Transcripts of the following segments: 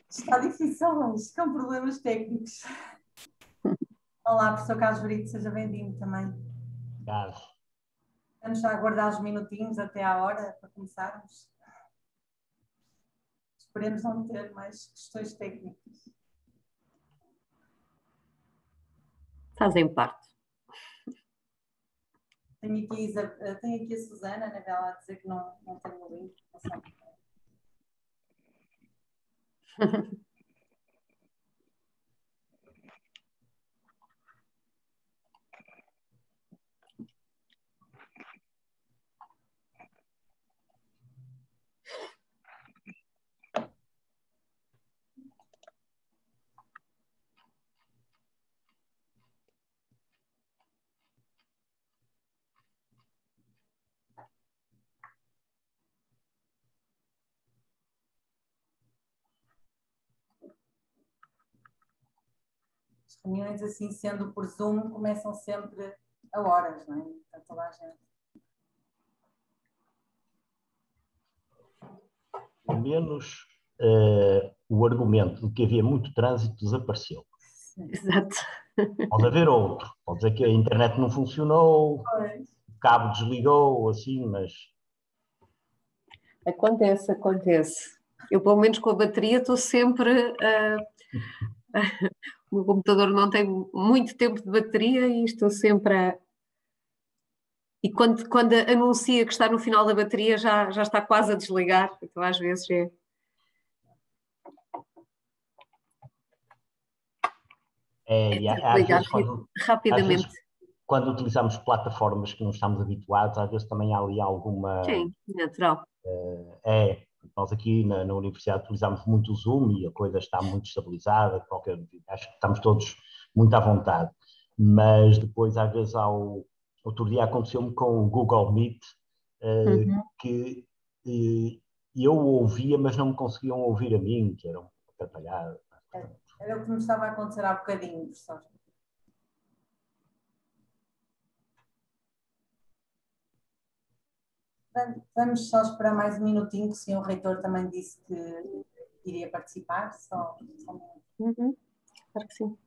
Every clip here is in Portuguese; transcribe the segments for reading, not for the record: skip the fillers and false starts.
Está difícil hoje, com problemas técnicos. Olá, professor Carlos Brito, seja bem-vindo também. Obrigado. Vamos já aguardar uns minutinhos até à hora para começarmos. Esperemos não ter mais questões técnicas. Fazem parte. Tenho aqui a Susana, na Bela, a dizer que não tem o link. Não sei. As reuniões, assim, sendo por Zoom, começam sempre a horas, não é? Para toda a gente. Pelo menos o argumento de que havia muito trânsito desapareceu. Exato. Pode haver outro. Pode dizer que a internet não funcionou, o cabo desligou, assim, mas... Acontece, acontece. Eu, pelo menos com a bateria, estou sempre... O meu computador não tem muito tempo de bateria e estou sempre a... E quando anuncia que está no final da bateria, já está quase a desligar. Então, às vezes, é... Às vezes, rapidamente. Quando utilizamos plataformas que não estamos habituados, às vezes também há ali alguma... Sim, natural. Nós aqui na Universidade utilizamos muito o Zoom e a coisa está muito estabilizada, acho que estamos todos muito à vontade. Mas depois, às vezes, outro dia aconteceu-me com o Google Meet, que eu ouvia, mas não me conseguiam ouvir a mim, que era um atrapalhado. Era o que me estava a acontecer há bocadinho, professor. Vamos só esperar mais um minutinho, que o senhor reitor também disse que iria participar. Só um minuto. Claro que sim.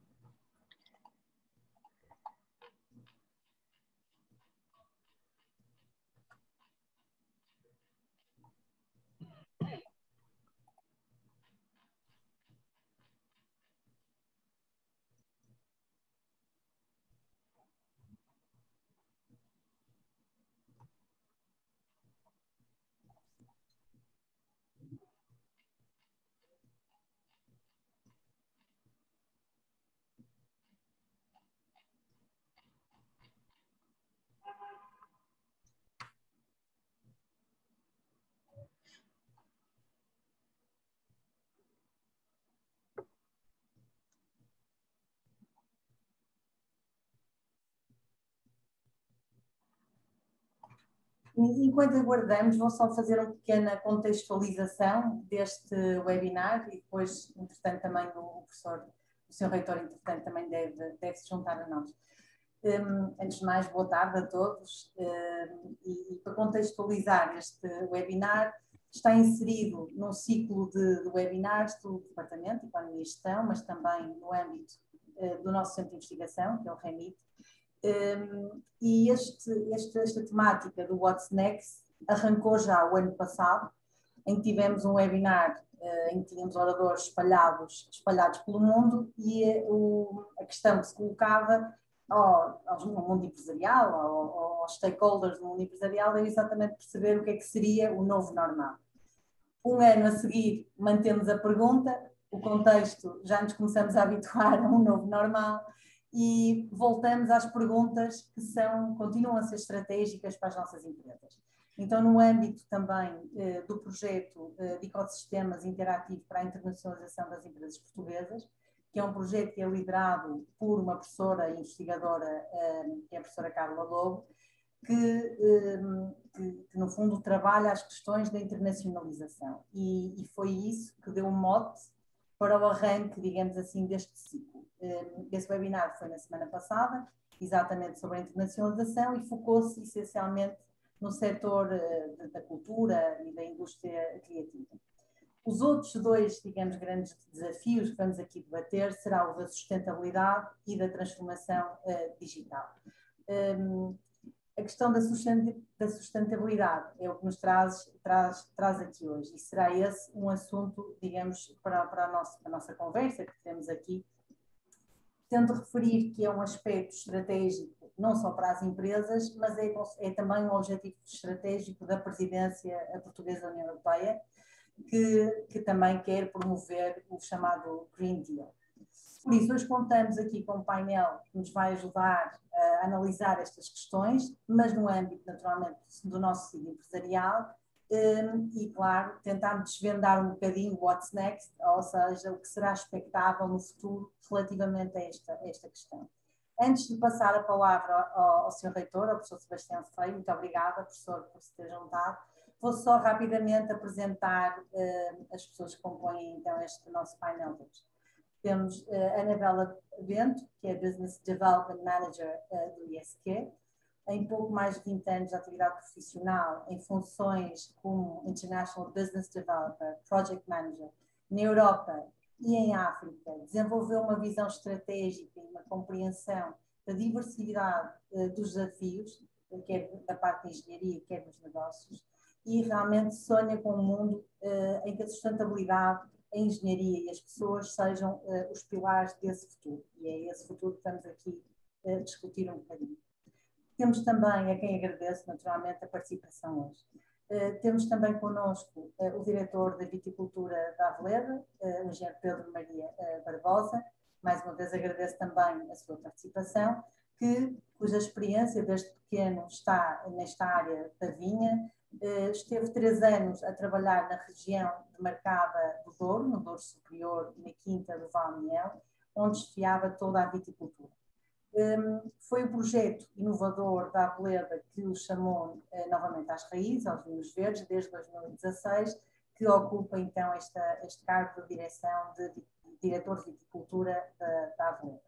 Enquanto aguardamos, vou só fazer uma pequena contextualização deste webinar e depois, entretanto, também o senhor reitor, entretanto, também deve se juntar a nós. Antes de mais, boa tarde a todos. E para contextualizar este webinar, está inserido num ciclo de webinars do Departamento de Economia e Gestão, mas também no âmbito do nosso centro de investigação, que é o REMIT. E esta temática do What's Next arrancou já o ano passado, em que tivemos um webinar em que tínhamos oradores espalhados pelo mundo e a questão que se colocava ao mundo empresarial, aos stakeholders do mundo empresarial, era exatamente perceber o que é que seria o novo normal. Um ano a seguir mantemos a pergunta, o contexto já nos começamos a habituar a um novo normal, e voltamos às perguntas que continuam a ser estratégicas para as nossas empresas. Então, no âmbito também do projeto de ecossistemas interativo para a internacionalização das empresas portuguesas, que é um projeto que é liderado por uma professora e investigadora, que é a professora Carla Lobo, que no fundo trabalha as questões da internacionalização. E foi isso que deu um mote para o arranque, digamos assim, deste ciclo. Esse webinar foi na semana passada, exatamente sobre a internacionalização, e focou-se essencialmente no setor da cultura e da indústria criativa. Os outros dois, digamos, grandes desafios que vamos aqui debater será o da sustentabilidade e da transformação digital. A questão da sustentabilidade é o que nos traz aqui hoje, e será esse um assunto, digamos, para a nossa conversa que temos aqui, tendo referir que é um aspecto estratégico não só para as empresas, mas é também um objetivo estratégico da presidência portuguesa da União Europeia, que também quer promover o chamado Green Deal. Por isso, hoje contamos aqui com um painel que nos vai ajudar a analisar estas questões, mas no âmbito, naturalmente, do nosso sítio empresarial e, claro, tentar desvendar um bocadinho o what's next, ou seja, o que será expectável no futuro relativamente a esta questão. Antes de passar a palavra ao Sr. Reitor, ao professor Sebastião Freire, muito obrigada, professor, por se ter juntado. Vou só rapidamente apresentar as pessoas que compõem então este nosso painel de hoje. Temos a Anabela Bento, que é Business Development Manager do ISQ, em pouco mais de 20 anos de atividade profissional, em funções como International Business Developer, Project Manager, na Europa e em África, desenvolveu uma visão estratégica e uma compreensão da diversidade dos desafios, quer da parte da engenharia, quer dos negócios, e realmente sonha com um mundo em que a sustentabilidade, a engenharia e as pessoas sejam os pilares desse futuro. E é esse futuro que estamos aqui a discutir um bocadinho. Temos também, a quem agradeço naturalmente, a participação hoje. Temos também connosco o diretor da Viticultura da Aveleda, o engenheiro Pedro Maria Barbosa. Mais uma vez agradeço também a sua participação, cuja experiência desde pequeno está nesta área da vinha. Esteve 3 anos a trabalhar na região demarcada do Douro, no Douro Superior e na Quinta do Valmiel, onde chefiava toda a viticultura. Foi o projeto inovador da Aveleda que o chamou novamente às raízes, aos vinhos verdes, desde 2016, que ocupa então este cargo de direção de diretor de viticultura da Aveleda.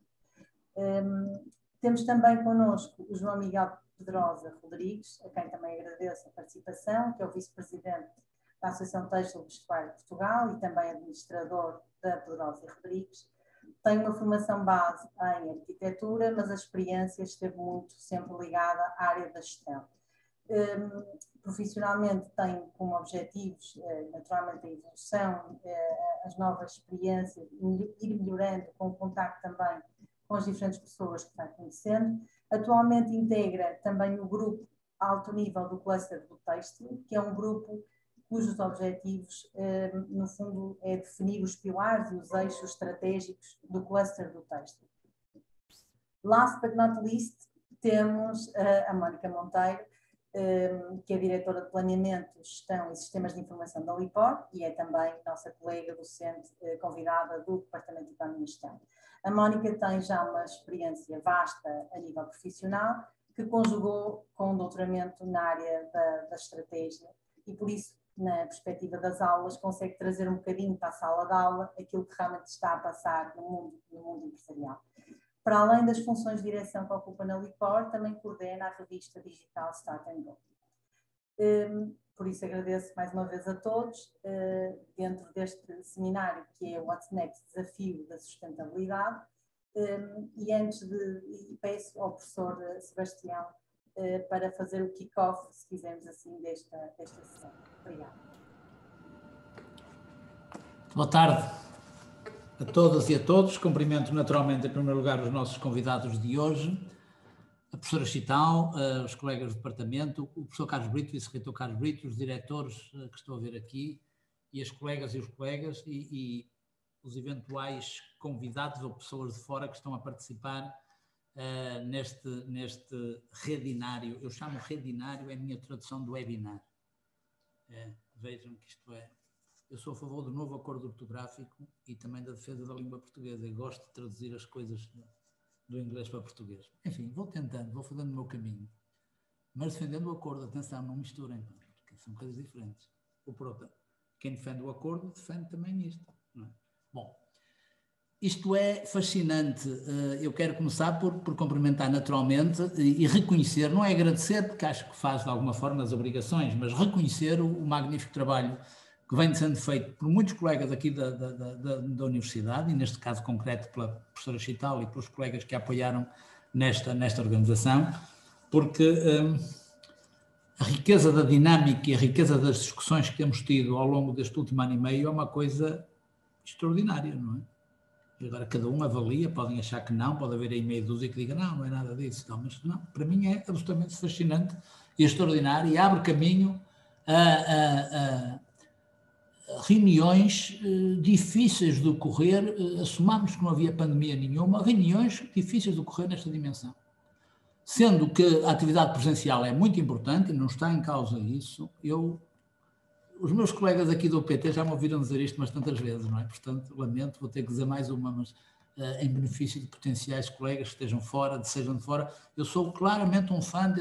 Temos também connosco o João Miguel Pedrosa Rodrigues, a quem também agradeço a participação, que é o vice-presidente da Associação Têxtil e Vestuário de Portugal e também administrador da Pedrosa Rodrigues. Tem uma formação base em arquitetura, mas a experiência esteve muito sempre ligada à área da gestão. Profissionalmente tem como objetivos, naturalmente, a evolução, as novas experiências, ir melhorando com o contacto também com as diferentes pessoas que está conhecendo. Atualmente integra também o grupo alto nível do cluster do têxtil, que é um grupo cujos objetivos, no fundo, é definir os pilares e os eixos estratégicos do cluster do têxtil. Last but not least, temos a Mónica Monteiro, que é diretora de Planeamento, Gestão e Sistemas de Informação da LIPOR e é também nossa colega docente convidada do Departamento de Economia e Gestão. A Mónica tem já uma experiência vasta a nível profissional, que conjugou com um doutoramento na área da estratégia e, por isso, na perspectiva das aulas, consegue trazer um bocadinho para a sala de aula aquilo que realmente está a passar no mundo empresarial. Para além das funções de direção que ocupa na LIPOR, também coordena a revista digital Start & Go. Por isso agradeço mais uma vez a todos, dentro deste seminário que é o What's Next, Desafio da Sustentabilidade, e peço ao professor Sebastião para fazer o kick-off, se quisermos assim, desta sessão. Obrigada. Boa tarde a todas e a todos. Cumprimento naturalmente, em primeiro lugar, os nossos convidados de hoje, a professora Chital, os colegas do departamento, o professor Carlos Brito, vice-reitor Carlos Brito, os diretores que estou a ver aqui, e as colegas e os colegas, e os eventuais convidados ou pessoas de fora que estão a participar neste redinário. Eu chamo redinário, é a minha tradução do webinar. Vejam que isto é... Eu sou a favor do novo acordo ortográfico e também da defesa da língua portuguesa. Eu gosto de traduzir as coisas do inglês para português. Enfim, vou tentando, vou fazendo o meu caminho. Mas defendendo o acordo, atenção, não misturem, porque são coisas diferentes. Quem defende o acordo, defende também isto. Não é? Bom, isto é fascinante. Eu quero começar por cumprimentar naturalmente e reconhecer, não é agradecer, porque acho que faz de alguma forma as obrigações, mas reconhecer o magnífico trabalho que vem sendo feito por muitos colegas aqui da universidade, e neste caso concreto pela professora Chital e pelos colegas que a apoiaram nesta organização, porque a riqueza da dinâmica e a riqueza das discussões que temos tido ao longo deste último ano e meio é uma coisa extraordinária, não é? E agora cada um avalia, podem achar que não, pode haver aí meia dúzia que diga não é nada disso, não, mas não, para mim é absolutamente fascinante e extraordinário e abre caminho a reuniões difíceis de ocorrer, assumamos que não havia pandemia nenhuma, reuniões difíceis de ocorrer nesta dimensão. Sendo que a atividade presencial é muito importante, não está em causa isso, os meus colegas aqui do PT já me ouviram dizer isto umas tantas vezes, não é? Portanto, lamento, vou ter que dizer mais uma, mas em benefício de potenciais colegas que estejam fora, sejam de fora, eu sou claramente um fã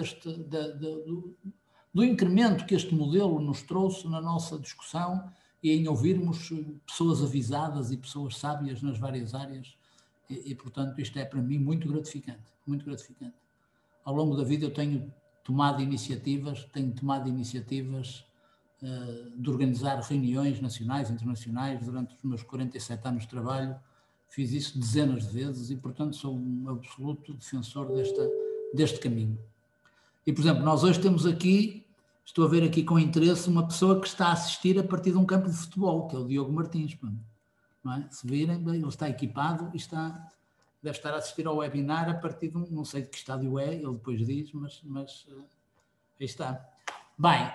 do incremento que este modelo nos trouxe na nossa discussão e em ouvirmos pessoas avisadas e pessoas sábias nas várias áreas e portanto, isto é para mim muito gratificante, muito gratificante. Ao longo da vida eu tenho tomado iniciativas de organizar reuniões nacionais, internacionais, durante os meus 47 anos de trabalho, fiz isso dezenas de vezes e, portanto, sou um absoluto defensor deste caminho. E, por exemplo, nós hoje temos aqui, estou a ver aqui com interesse, uma pessoa que está a assistir a partir de um campo de futebol, que é o Diogo Martins, não é? Se virem, bem, ele está equipado e deve estar a assistir ao webinar a partir de não sei de que estádio é, ele depois diz, mas aí está. Bem,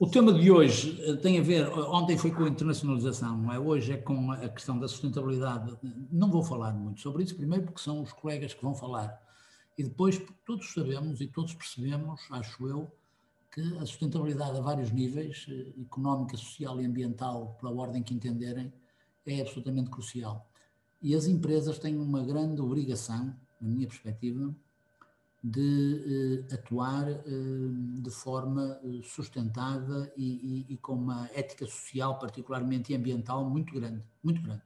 o tema de hoje tem a ver, ontem foi com a internacionalização, não é? Hoje é com a questão da sustentabilidade. Não vou falar muito sobre isso, primeiro porque são os colegas que vão falar, e depois porque todos sabemos e todos percebemos, acho eu, que a sustentabilidade a vários níveis, económica, social e ambiental, pela ordem que entenderem, é absolutamente crucial. E as empresas têm uma grande obrigação, na minha perspectiva, de atuar de forma sustentada e com uma ética social, particularmente ambiental, muito grande, muito grande.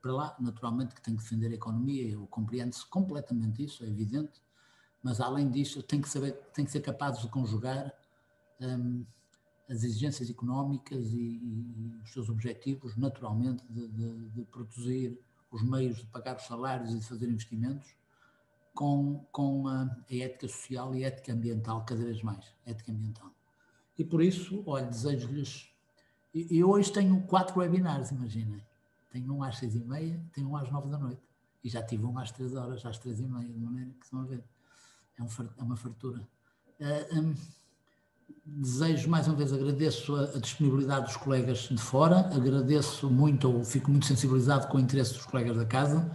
Para lá, naturalmente, que tem que defender a economia, eu compreendo-se completamente isso, é evidente, mas além disso tem que ser capazes de conjugar as exigências económicas e os seus objetivos, naturalmente, de produzir os meios de pagar os salários e de fazer investimentos, com a ética social e a ética ambiental, cada vez mais, ética ambiental. E por isso, olha, desejo-lhes... Eu hoje tenho 4 webinars, imaginem. Tenho um às 6h30, tenho um às 9 da noite. E já tive um às 3 horas, às 3h30, de maneira que estão a ver. É uma fartura. Desejo, mais uma vez, agradeço a disponibilidade dos colegas de fora, agradeço muito, fico muito sensibilizado com o interesse dos colegas da casa.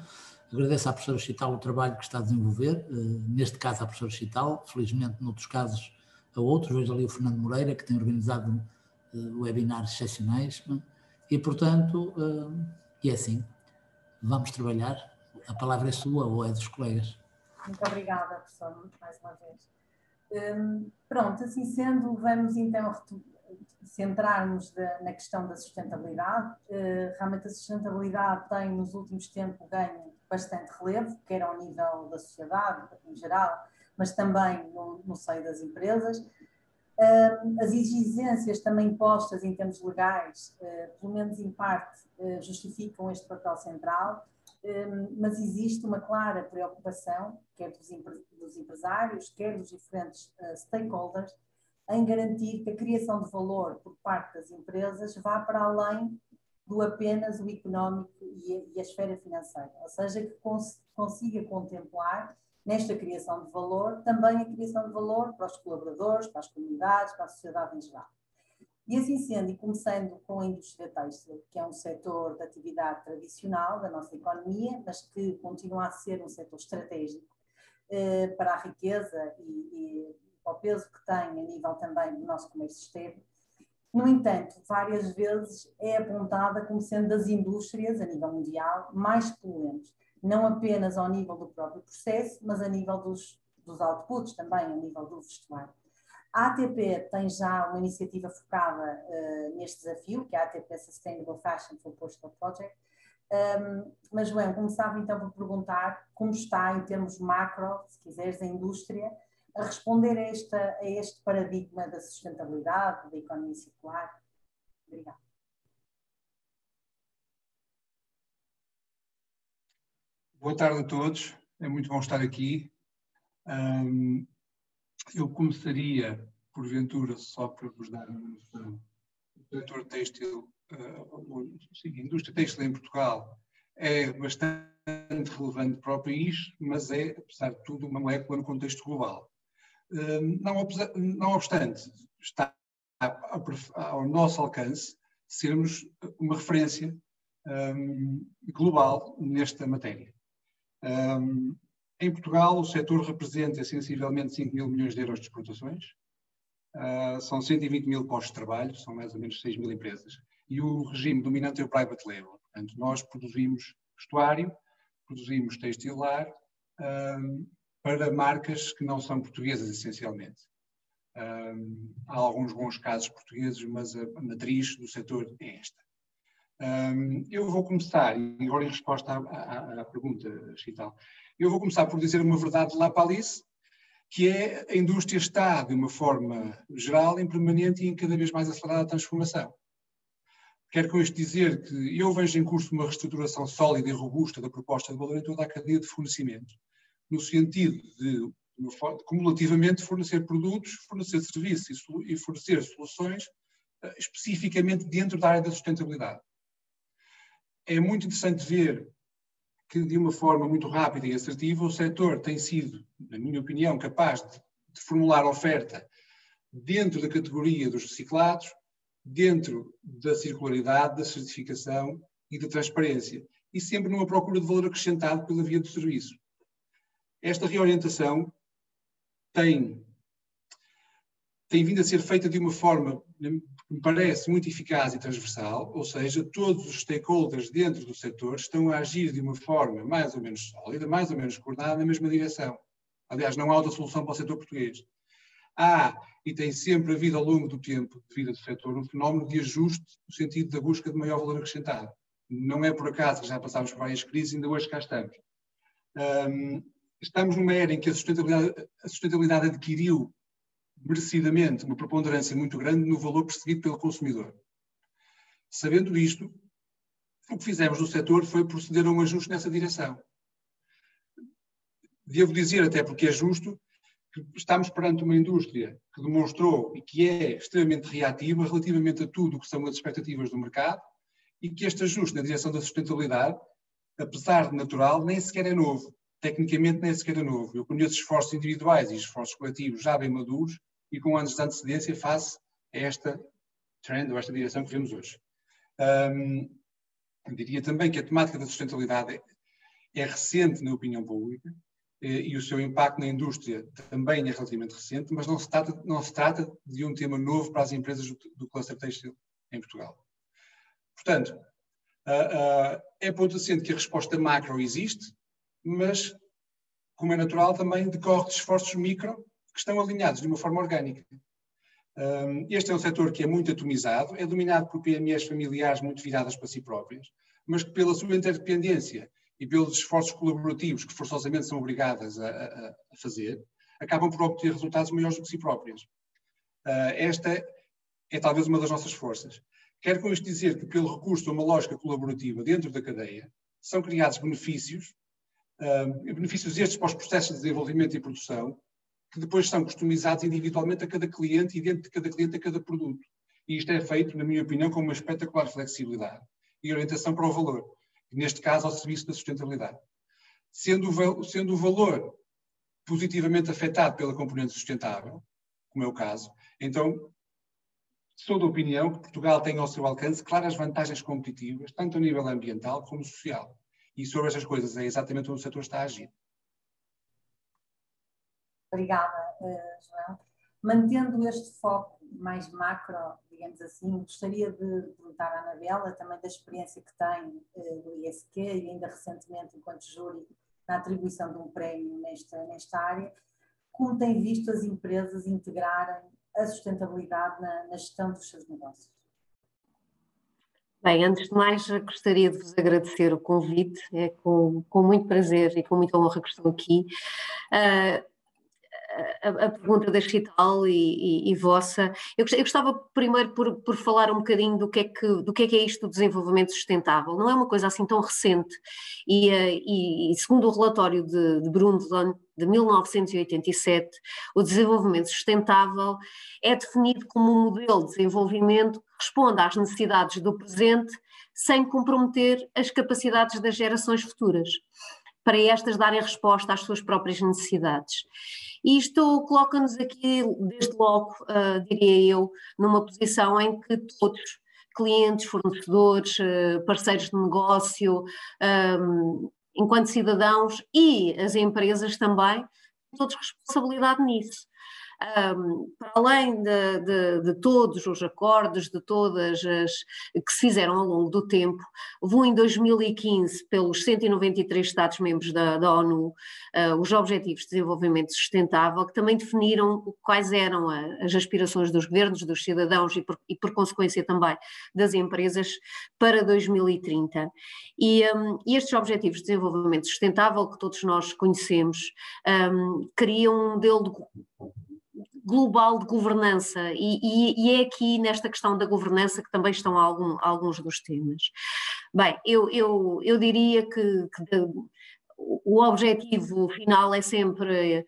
Agradeço à professora Chital o trabalho que está a desenvolver, neste caso à professora Chital, felizmente noutros casos a outros, vejo ali o Fernando Moreira, que tem organizado webinars excepcionais, e portanto, é assim, vamos trabalhar, a palavra é sua ou é dos colegas. Muito obrigada, professor, mais uma vez. Pronto, assim sendo, vamos então centrar-nos na questão da sustentabilidade. Realmente a sustentabilidade tem nos últimos tempos ganho bastante relevo, quer ao nível da sociedade em geral, mas também no seio das empresas. As exigências também postas em termos legais, pelo menos em parte, justificam este papel central, mas existe uma clara preocupação, quer dos empresários, quer dos diferentes stakeholders, em garantir que a criação de valor por parte das empresas vá para além do apenas o económico e a esfera financeira, ou seja, que consiga contemplar nesta criação de valor também a criação de valor para os colaboradores, para as comunidades, para a sociedade em geral. E assim sendo, e começando com a indústria têxtil, que é um setor de atividade tradicional da nossa economia, mas que continua a ser um setor estratégico para a riqueza e ao peso que tem a nível também do nosso comércio externo. No entanto, várias vezes é apontada como sendo das indústrias, a nível mundial, mais poluentes, não apenas ao nível do próprio processo, mas a nível dos outputs também, a nível do vestuário. A ATP tem já uma iniciativa focada neste desafio, que é a ATP Sustainable Fashion for Postal Project. Mas, João, começava então por perguntar como está, em termos macro, se quiseres, a indústria, a responder a este paradigma da sustentabilidade, da economia circular. Obrigada. Boa tarde a todos, é muito bom estar aqui. Eu começaria, porventura, só para vos dar uma noção. O setor têxtil, a indústria têxtil em Portugal é bastante relevante para o país, mas é, apesar de tudo, uma molécula no contexto global. Não obstante, está ao nosso alcance sermos uma referência global nesta matéria. Em Portugal, o setor representa sensivelmente 5 mil milhões de euros de exportações, são 120 mil postos de trabalho, são mais ou menos 6 mil empresas, e o regime dominante é o private label. Portanto, nós produzimos vestuário, produzimos textilar para marcas que não são portuguesas, essencialmente. Há alguns bons casos portugueses, mas a matriz do setor é esta. Eu vou começar, e agora em resposta à pergunta, Chital, eu vou começar por dizer uma verdade de La Palice, que é a indústria está, de uma forma geral, em permanente e em cada vez mais acelerada transformação. Quero com isto dizer que eu vejo em curso uma reestruturação sólida e robusta da proposta de valor em toda a cadeia de fornecimento, no sentido de cumulativamente fornecer produtos, fornecer serviços e fornecer soluções especificamente dentro da área da sustentabilidade. É muito interessante ver que, de uma forma muito rápida e assertiva, o setor tem sido, na minha opinião, capaz de formular oferta dentro da categoria dos reciclados, dentro da circularidade, da certificação e da transparência, e sempre numa procura de valor acrescentado pela via do serviço. Esta reorientação tem vindo a ser feita de uma forma que me parece muito eficaz e transversal, ou seja, todos os stakeholders dentro do setor estão a agir de uma forma mais ou menos sólida, mais ou menos coordenada na mesma direção. Aliás, não há outra solução para o setor português. Há, e tem sempre havido ao longo do tempo de vida do setor, um fenómeno de ajuste no sentido da busca de maior valor acrescentado. Não é por acaso que já passámos por várias crises e ainda hoje cá estamos. Estamos numa era em que a sustentabilidade adquiriu merecidamente uma preponderância muito grande no valor percebido pelo consumidor. Sabendo isto, o que fizemos no setor foi proceder a um ajuste nessa direção. Devo dizer, até porque é justo, que estamos perante uma indústria que demonstrou e que é extremamente reativa relativamente a tudo o que são as expectativas do mercado e que este ajuste na direção da sustentabilidade, apesar de natural, nem sequer é novo. Tecnicamente nem sequer é novo. Eu conheço esforços individuais e esforços coletivos já bem maduros e com anos de antecedência face a esta trend, ou esta direção que vemos hoje. Eu diria também que a temática da sustentabilidade é recente na opinião pública e o seu impacto na indústria também é relativamente recente, mas não se trata de um tema novo para as empresas do cluster têxtil em Portugal. Portanto, é ponto assente que a resposta macro existe, mas, como é natural, também decorre de esforços micro que estão alinhados de uma forma orgânica. Este é um setor que é muito atomizado, é dominado por PMEs familiares muito viradas para si próprias, mas que pela sua interdependência e pelos esforços colaborativos que forçosamente são obrigadas a fazer, acabam por obter resultados maiores do que si próprias. Esta é talvez uma das nossas forças. Quero com isto dizer que, pelo recurso a uma lógica colaborativa dentro da cadeia, são criados benefícios estes para os processos de desenvolvimento e produção, que depois são customizados individualmente a cada cliente e dentro de cada cliente a cada produto. E isto é feito, na minha opinião, com uma espetacular flexibilidade e orientação para o valor, neste caso ao serviço da sustentabilidade. Sendo o valor positivamente afetado pela componente sustentável, como é o caso, então sou da opinião que Portugal tem ao seu alcance claras vantagens competitivas, tanto a nível ambiental como social. E sobre estas coisas é exatamente onde o setor está a agir. Obrigada, João. Mantendo este foco mais macro, digamos assim, gostaria de perguntar à Anabela também da experiência que tem do ISQ e ainda recentemente enquanto júri na atribuição de um prémio nesta área, como tem visto as empresas integrarem a sustentabilidade na gestão dos seus negócios? Bem, antes de mais, gostaria de vos agradecer o convite, é com muito prazer e com muita honra que estou aqui. a pergunta da Chital e vossa. Eu gostava primeiro por falar um bocadinho do que é isto do desenvolvimento sustentável. Não é uma coisa assim tão recente e segundo o relatório de Brundtland de 1987, o desenvolvimento sustentável é definido como um modelo de desenvolvimento que responde às necessidades do presente sem comprometer as capacidades das gerações futuras, para estas darem resposta às suas próprias necessidades. E isto coloca-nos aqui, desde logo, diria eu, numa posição em que todos, clientes, fornecedores, parceiros de negócio, enquanto cidadãos e as empresas também, têm todos responsabilidade nisso. Para além de todos os acordos, de todas as que se fizeram ao longo do tempo, houve em 2015, pelos 193 Estados-membros da ONU, os Objetivos de Desenvolvimento Sustentável, que também definiram quais eram as aspirações dos governos, dos cidadãos e por consequência também das empresas para 2030. E estes Objetivos de Desenvolvimento Sustentável, que todos nós conhecemos, criam um modelo global de governança e é aqui nesta questão da governança que também estão alguns dos temas. Bem, eu diria que o objetivo final é sempre,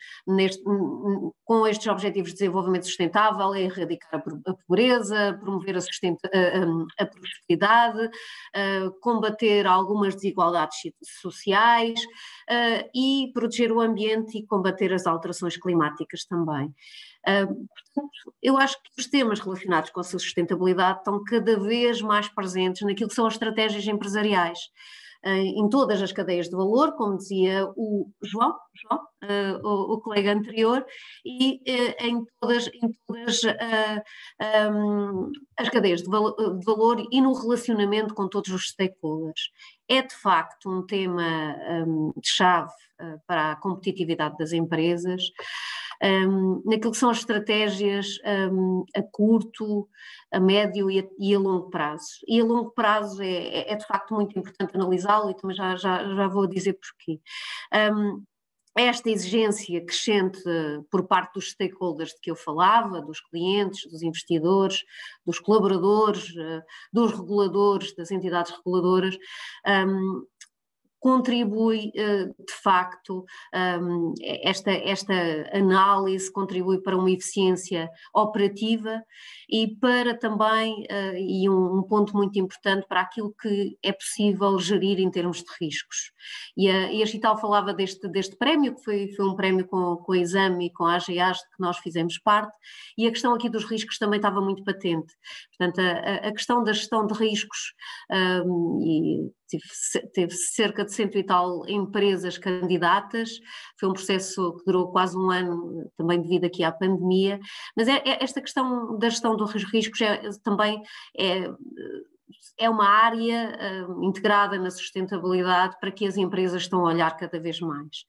com estes objetivos de desenvolvimento sustentável, é erradicar a pobreza, promover a prosperidade, combater algumas desigualdades sociais e proteger o ambiente e combater as alterações climáticas também. Portanto, eu acho que os temas relacionados com a sustentabilidade estão cada vez mais presentes naquilo que são as estratégias empresariais, em todas as cadeias de valor, como dizia o João, o colega anterior, e em todas as cadeias de valor e no relacionamento com todos os stakeholders. É de facto um tema de chave para a competitividade das empresas, naquilo que são as estratégias a curto, a médio e a longo prazo. E a longo prazo é de facto muito importante analisá-lo e também já vou dizer porquê. Esta exigência crescente por parte dos stakeholders de que eu falava, dos clientes, dos investidores, dos colaboradores, dos reguladores, das entidades reguladoras, contribui de facto, esta análise contribui para uma eficiência operativa e para também, e um ponto muito importante, para aquilo que é possível gerir em termos de riscos. E a Chital falava deste prémio, que foi um prémio com a Exame e com a AGAs, de que nós fizemos parte, e a questão aqui dos riscos também estava muito patente. Portanto, a questão da gestão de riscos, e teve cerca de 100 e tal empresas candidatas, foi um processo que durou quase um ano, também devido aqui à pandemia, mas esta questão da gestão dos riscos também é uma área integrada na sustentabilidade para que as empresas estão a olhar cada vez mais.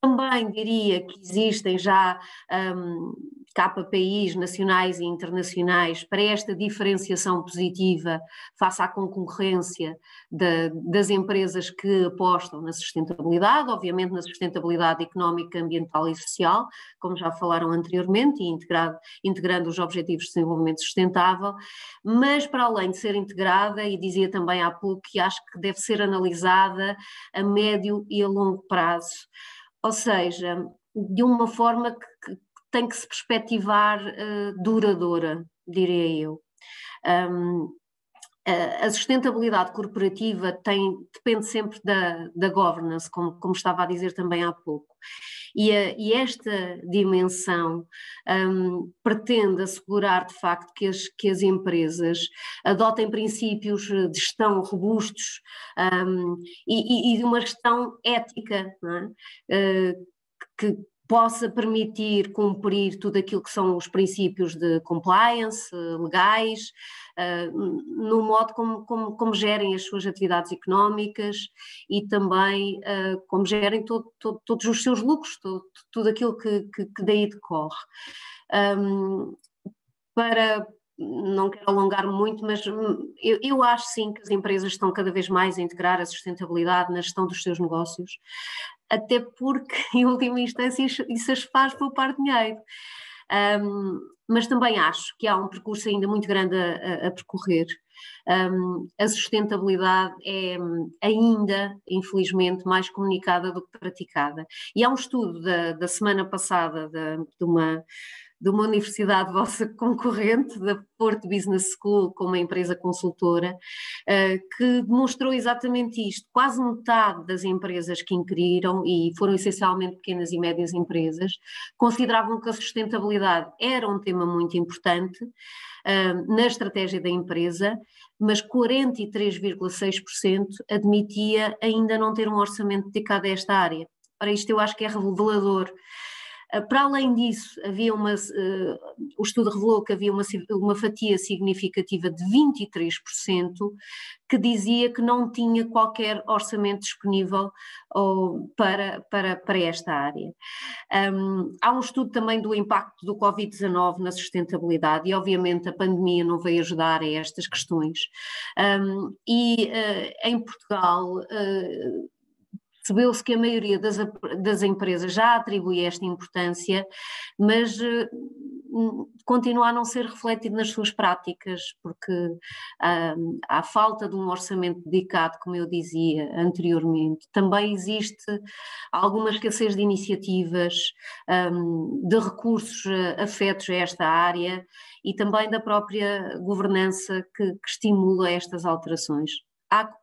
Também diria que existem já KPIs nacionais e internacionais para esta diferenciação positiva face à concorrência das empresas que apostam na sustentabilidade, obviamente na sustentabilidade económica, ambiental e social, como já falaram anteriormente, e integrando os Objetivos de Desenvolvimento Sustentável, mas para além de ser integrada, e dizia também há pouco que acho que deve ser analisada a médio e a longo prazo, ou seja, de uma forma que tem que se perspectivar duradoura, diria eu. A sustentabilidade corporativa depende sempre da governance, como estava a dizer também há pouco. E esta dimensão pretende assegurar de facto que as empresas adotem princípios de gestão robustos e de uma gestão ética, não é? Que possa permitir cumprir tudo aquilo que são os princípios de compliance, legais, no modo como gerem as suas atividades económicas e também como gerem todos os seus lucros, tudo aquilo que daí decorre. não quero alongar muito, mas eu acho sim que as empresas estão cada vez mais a integrar a sustentabilidade na gestão dos seus negócios, até porque, em última instância, isso as faz poupar dinheiro. Mas também acho que há um percurso ainda muito grande a percorrer. A sustentabilidade é ainda, infelizmente, mais comunicada do que praticada. E há um estudo da semana passada de uma universidade vossa concorrente, da Porto Business School, com uma empresa consultora, que demonstrou exatamente isto. Quase metade das empresas que inquiriram, e foram essencialmente pequenas e médias empresas, consideravam que a sustentabilidade era um tema muito importante na estratégia da empresa, mas 43,6% admitia ainda não ter um orçamento dedicado a esta área. Ora, isto eu acho que é revelador. Para além disso, o estudo revelou que havia uma fatia significativa de 23% que dizia que não tinha qualquer orçamento disponível para esta área. Há um estudo também do impacto do Covid-19 na sustentabilidade e, obviamente, a pandemia não veio ajudar a estas questões. Em Portugal, percebeu-se que a maioria das empresas já atribui esta importância, mas continua a não ser refletido nas suas práticas, porque há falta de um orçamento dedicado, como eu dizia anteriormente. Também existe alguma escassez de iniciativas, de recursos afetos a esta área e também da própria governança que estimula estas alterações.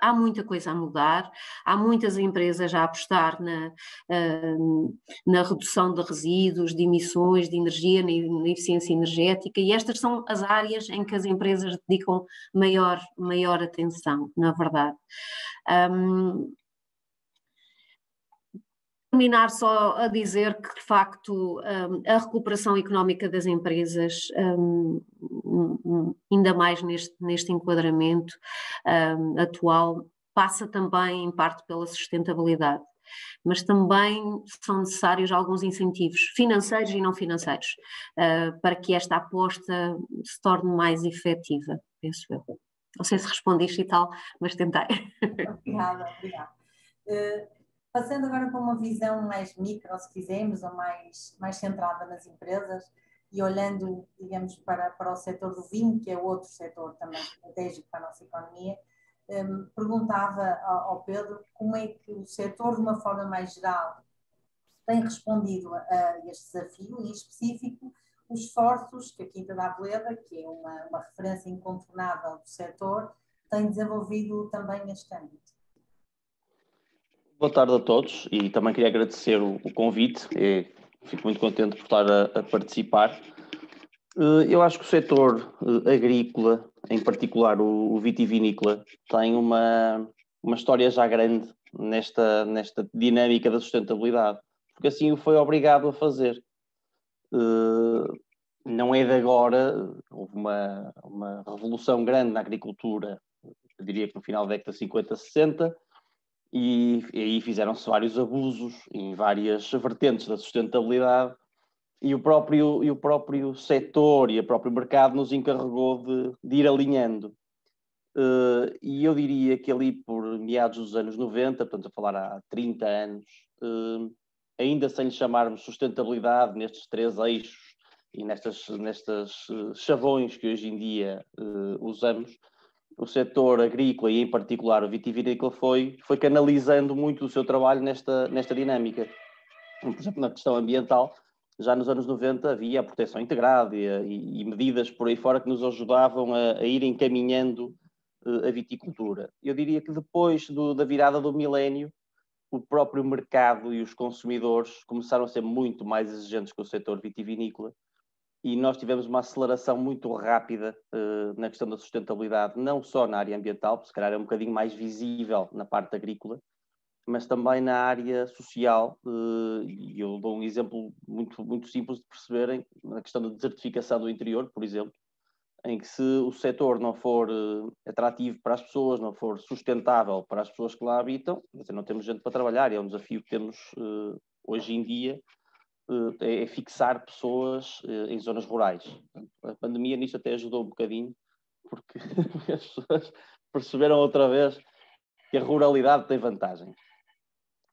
Há muita coisa a mudar, há muitas empresas a apostar na redução de resíduos, de emissões, de energia, na eficiência energética, e estas são as áreas em que as empresas dedicam maior atenção, na verdade. Terminar só a dizer que, de facto, a recuperação económica das empresas, ainda mais neste enquadramento atual, passa também, em parte, pela sustentabilidade. Mas também são necessários alguns incentivos financeiros e não financeiros para que esta aposta se torne mais efetiva, penso eu. Não sei se respondiste e tal, mas tentei. Obrigada. Passando agora para uma visão mais micro, se quisermos, ou mais centrada nas empresas, e olhando, digamos, para o setor do vinho, que é outro setor também estratégico para a nossa economia, perguntava ao Pedro como é que o setor, de uma forma mais geral, tem respondido a este desafio, e em específico os esforços que a Quinta da Aveleda, que é uma referência incontornável do setor, tem desenvolvido também neste âmbito. Boa tarde a todos e também queria agradecer o convite. Fico muito contente por estar a participar. Eu acho que o setor agrícola, em particular o vitivinícola, tem uma história já grande nesta dinâmica da sustentabilidade, porque assim o foi obrigado a fazer. Não é de agora, houve uma revolução grande na agricultura, eu diria que no final da década de 50, 60, e aí fizeram-se vários abusos em várias vertentes da sustentabilidade, e o próprio setor e o próprio mercado nos encarregou de ir alinhando. E eu diria que ali por meados dos anos 90, portanto a falar há 30 anos, ainda sem lhe chamarmos sustentabilidade nestes 3 eixos e nestas chavões que hoje em dia usamos, o setor agrícola e em particular o vitivinícola foi canalizando muito o seu trabalho nesta dinâmica. Por exemplo, na questão ambiental, já nos anos 90 havia a proteção integrada e medidas por aí fora que nos ajudavam a ir encaminhando a viticultura. Eu diria que depois da virada do milénio, o próprio mercado e os consumidores começaram a ser muito mais exigentes com o setor vitivinícola, e nós tivemos uma aceleração muito rápida na questão da sustentabilidade, não só na área ambiental, porque se calhar é um bocadinho mais visível na parte agrícola, mas também na área social, e eu dou um exemplo muito, muito simples de perceberem, na questão da desertificação do interior, por exemplo, em que se o setor não for atrativo para as pessoas, não for sustentável para as pessoas que lá habitam, não temos gente para trabalhar, e é um desafio que temos hoje em dia, é fixar pessoas em zonas rurais. A pandemia nisto até ajudou um bocadinho, porque as pessoas perceberam outra vez que a ruralidade tem vantagem.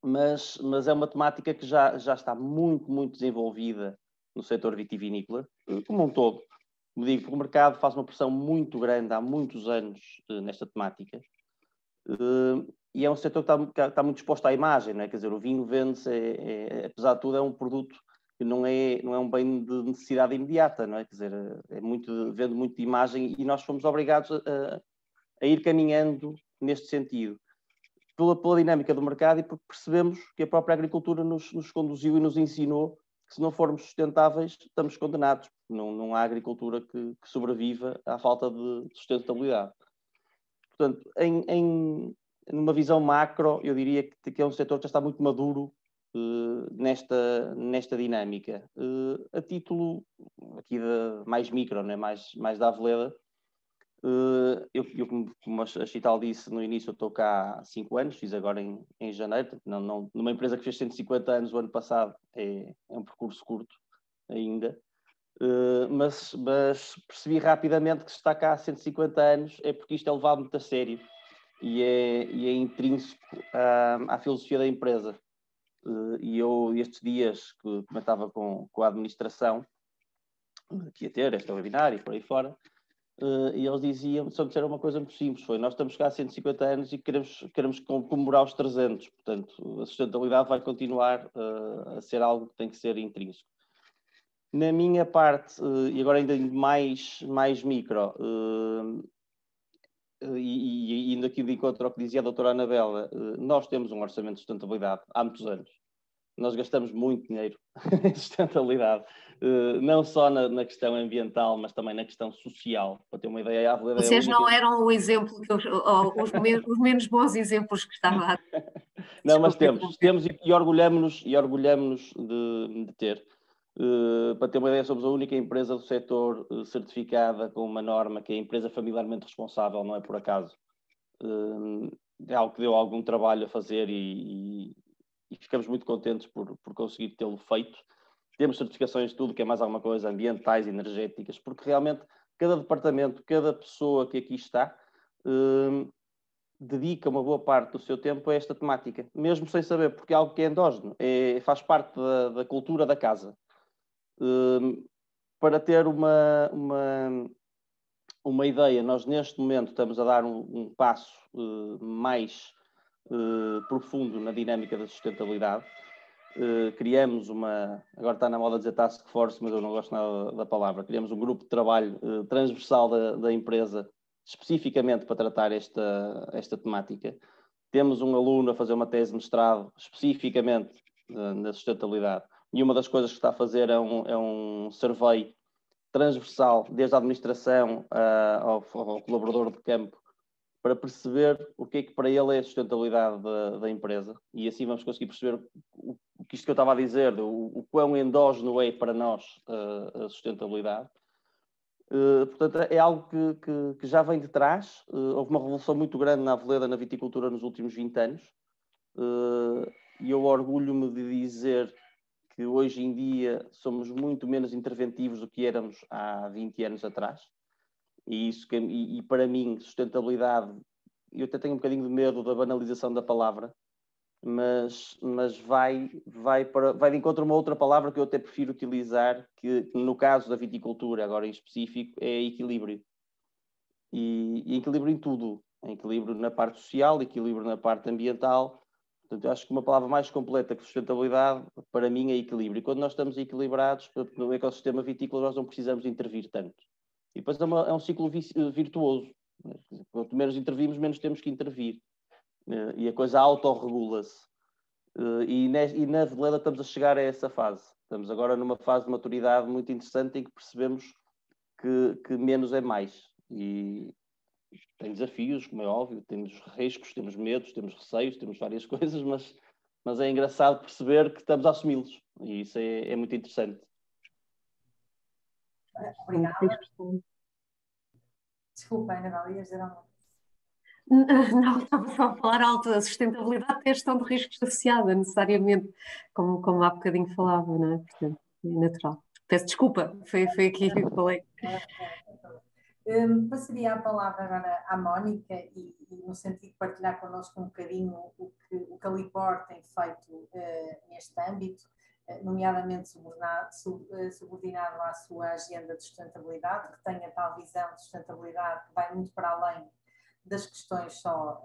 Mas é uma temática que já está muito, muito desenvolvida no setor vitivinícola, como um todo. Como digo, porque o mercado faz uma pressão muito grande há muitos anos nesta temática. E é um setor que está muito exposto à imagem, não é? Quer dizer, o vinho vende-se, apesar de tudo, é um produto que não é um bem de necessidade imediata, não é? Quer dizer, vende muito de imagem e nós fomos obrigados a ir caminhando neste sentido. Pela dinâmica do mercado e porque percebemos que a própria agricultura nos conduziu e nos ensinou que se não formos sustentáveis estamos condenados. Não há agricultura que sobreviva à falta de sustentabilidade. Portanto, numa visão macro, eu diria que é um setor que já está muito maduro nesta dinâmica. A título aqui mais micro, né? mais da Aveleda, como a Chital disse no início, eu estou cá há 5 anos, fiz agora em janeiro, numa empresa que fez 150 anos o ano passado, é um percurso curto ainda, mas percebi rapidamente que se está cá há 150 anos é porque isto é levado muito a sério e é intrínseco à filosofia da empresa. E eu, estes dias, que comentava com a administração, que ia ter este webinar e por aí fora, e eles só disseram uma coisa muito simples, nós estamos cá há 150 anos e queremos comemorar os 300, portanto a sustentabilidade vai continuar a ser algo que tem que ser intrínseco. Na minha parte, e agora ainda mais micro, e indo aqui de encontro ao que dizia a doutora Anabela, nós temos um orçamento de sustentabilidade há muitos anos. Nós gastamos muito dinheiro em sustentabilidade, não só na questão ambiental, mas também na questão social. Para ter uma ideia, vocês não eram o exemplo, os menos bons exemplos que estava a... Não, mas temos e orgulhamos-nos de ter. Para ter uma ideia, somos a única empresa do setor certificada com uma norma que é a empresa familiarmente responsável, não é por acaso. É algo que deu algum trabalho a fazer e ficamos muito contentes por conseguir tê-lo feito. Temos certificações de tudo que é mais alguma coisa, ambientais, energéticas, porque realmente cada departamento, cada pessoa que aqui está, dedica uma boa parte do seu tempo a esta temática, mesmo sem saber, porque é algo que é endógeno, faz parte da cultura da casa. Para ter uma ideia, nós neste momento estamos a dar um passo mais profundo na dinâmica da sustentabilidade. Criamos agora está na moda dizer task force, mas eu não gosto nada da palavra, criamos um grupo de trabalho transversal da empresa, especificamente para tratar esta temática. Temos um aluno a fazer uma tese de mestrado, especificamente na sustentabilidade, e uma das coisas que está a fazer é um survey transversal, desde a administração ao colaborador de campo, para perceber o que é que para ele é a sustentabilidade da empresa. E assim vamos conseguir perceber isto que eu estava a dizer, o quão endógeno é para nós a sustentabilidade. Portanto, é algo que já vem de trás. Houve uma revolução muito grande na Aveleda, na viticultura, nos últimos 20 anos. E eu orgulho-me de dizer que hoje em dia somos muito menos interventivos do que éramos há 20 anos atrás. E para mim, sustentabilidade, eu até tenho um bocadinho de medo da banalização da palavra, mas vai de encontro a uma outra palavra que eu até prefiro utilizar, que no caso da viticultura, agora em específico, é equilíbrio. E equilíbrio em tudo. Equilíbrio na parte social, equilíbrio na parte ambiental. Portanto, eu acho que uma palavra mais completa que sustentabilidade, para mim, é equilíbrio. E quando nós estamos equilibrados no ecossistema vitícola, nós não precisamos intervir tanto. E depois é um ciclo virtuoso. Quanto menos intervimos, menos temos que intervir. E a coisa autorregula-se. E na Aveleda estamos a chegar a essa fase. Estamos agora numa fase de maturidade muito interessante em que percebemos que menos é mais. E tem desafios, como é óbvio, temos riscos, temos medos, temos receios, temos várias coisas, mas é engraçado perceber que estamos a assumi-los. E isso é muito interessante. Obrigada. Desculpa, Ana, ias dizer alguma coisa? Não, estava só a falar alto. A sustentabilidade tem a gestão de riscos associada, necessariamente, como há bocadinho falava, não é? Portanto, é natural. Peço desculpa, foi aqui que falei. Passaria a palavra agora à Mónica e no sentido de partilhar connosco um bocadinho o que a LIPOR tem feito neste âmbito, nomeadamente subordinado à sua agenda de sustentabilidade, que tem a tal visão de sustentabilidade que vai muito para além das questões só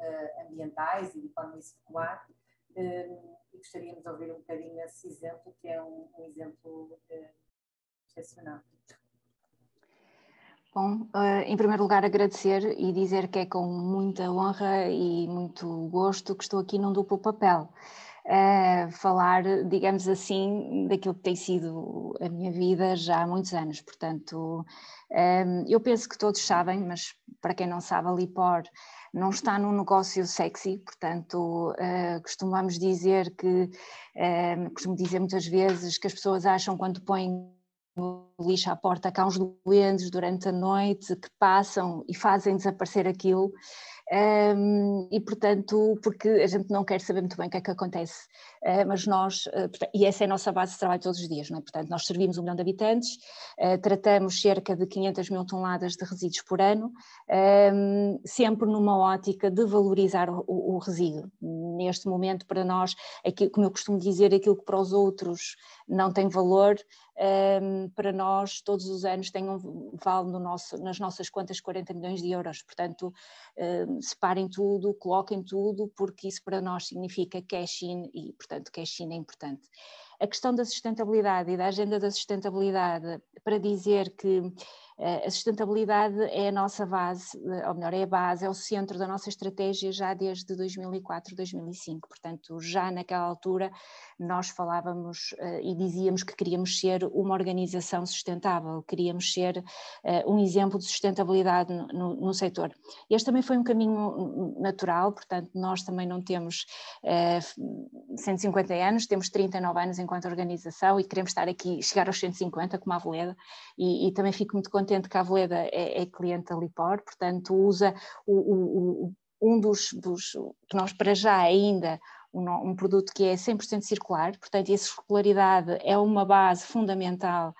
ambientais e de economia circular. E gostaríamos de ouvir um bocadinho esse exemplo, que é um exemplo excepcional. Bom, em primeiro lugar agradecer e dizer que é com muita honra e muito gosto que estou aqui num duplo papel. Falar, digamos assim, daquilo que tem sido a minha vida já há muitos anos. Portanto, eu penso que todos sabem, mas para quem não sabe, a LIPOR não está num negócio sexy, portanto, costumo dizer muitas vezes que as pessoas acham quando põem o lixo à porta que há uns doentes durante a noite que passam e fazem desaparecer aquilo. E portanto, porque a gente não quer saber muito bem o que é que acontece, mas nós, e essa é a nossa base de trabalho todos os dias, não é? Portanto, nós servimos 1 milhão de habitantes, tratamos cerca de 500 mil toneladas de resíduos por ano, sempre numa ótica de valorizar o resíduo. Neste momento, para nós, como eu costumo dizer, aquilo que para os outros não tem valor, para nós todos os anos tem vale nas nossas contas 40 milhões de euros, portanto separem tudo, coloquem tudo, porque isso para nós significa cash in e portanto cash in é importante. A questão da sustentabilidade e da agenda da sustentabilidade, para dizer que a sustentabilidade é a nossa base, ou melhor, é a base, é o centro da nossa estratégia já desde 2004, 2005, portanto já naquela altura nós falávamos e dizíamos que queríamos ser uma organização sustentável, queríamos ser um exemplo de sustentabilidade no setor. Este também foi um caminho natural, portanto nós também não temos 150 anos, temos 39 anos enquanto organização e queremos estar aqui, chegar aos 150 como a Aveleda e também fico muito contente que a Aveleda é cliente da LIPOR, portanto usa um dos que nós para já ainda um produto que é 100% circular, portanto a circularidade é uma base fundamental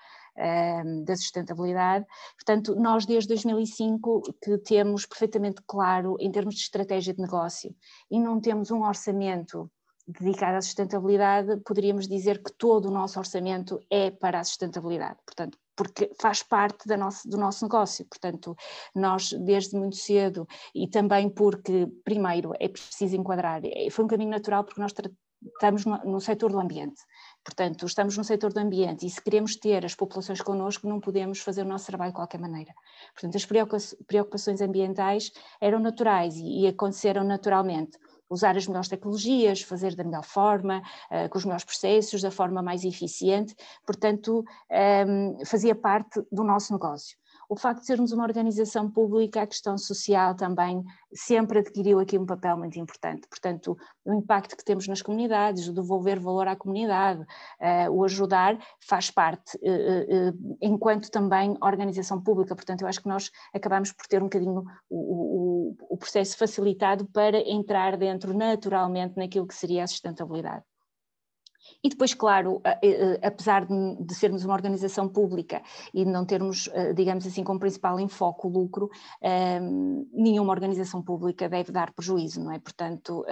da sustentabilidade, portanto nós desde 2005 que temos perfeitamente claro em termos de estratégia de negócio e não temos um orçamento dedicado à sustentabilidade, poderíamos dizer que todo o nosso orçamento é para a sustentabilidade, portanto porque faz parte do nosso negócio, portanto nós desde muito cedo e também porque primeiro é preciso enquadrar, foi um caminho natural porque nós estamos no setor do ambiente, portanto estamos no setor do ambiente e se queremos ter as populações connosco não podemos fazer o nosso trabalho de qualquer maneira, portanto as preocupações ambientais eram naturais e aconteceram naturalmente. Usar as melhores tecnologias, fazer da melhor forma, com os melhores processos, da forma mais eficiente, portanto, fazia parte do nosso negócio. O facto de sermos uma organização pública, a questão social também sempre adquiriu aqui um papel muito importante, portanto, o impacto que temos nas comunidades, o devolver valor à comunidade, o ajudar, faz parte, enquanto também organização pública, portanto, eu acho que nós acabamos por ter um bocadinho o processo facilitado para entrar dentro naturalmente naquilo que seria a sustentabilidade. E depois, claro, apesar de sermos uma organização pública e de não termos, digamos assim, como principal enfoque o lucro, nenhuma organização pública deve dar prejuízo, não é? Portanto,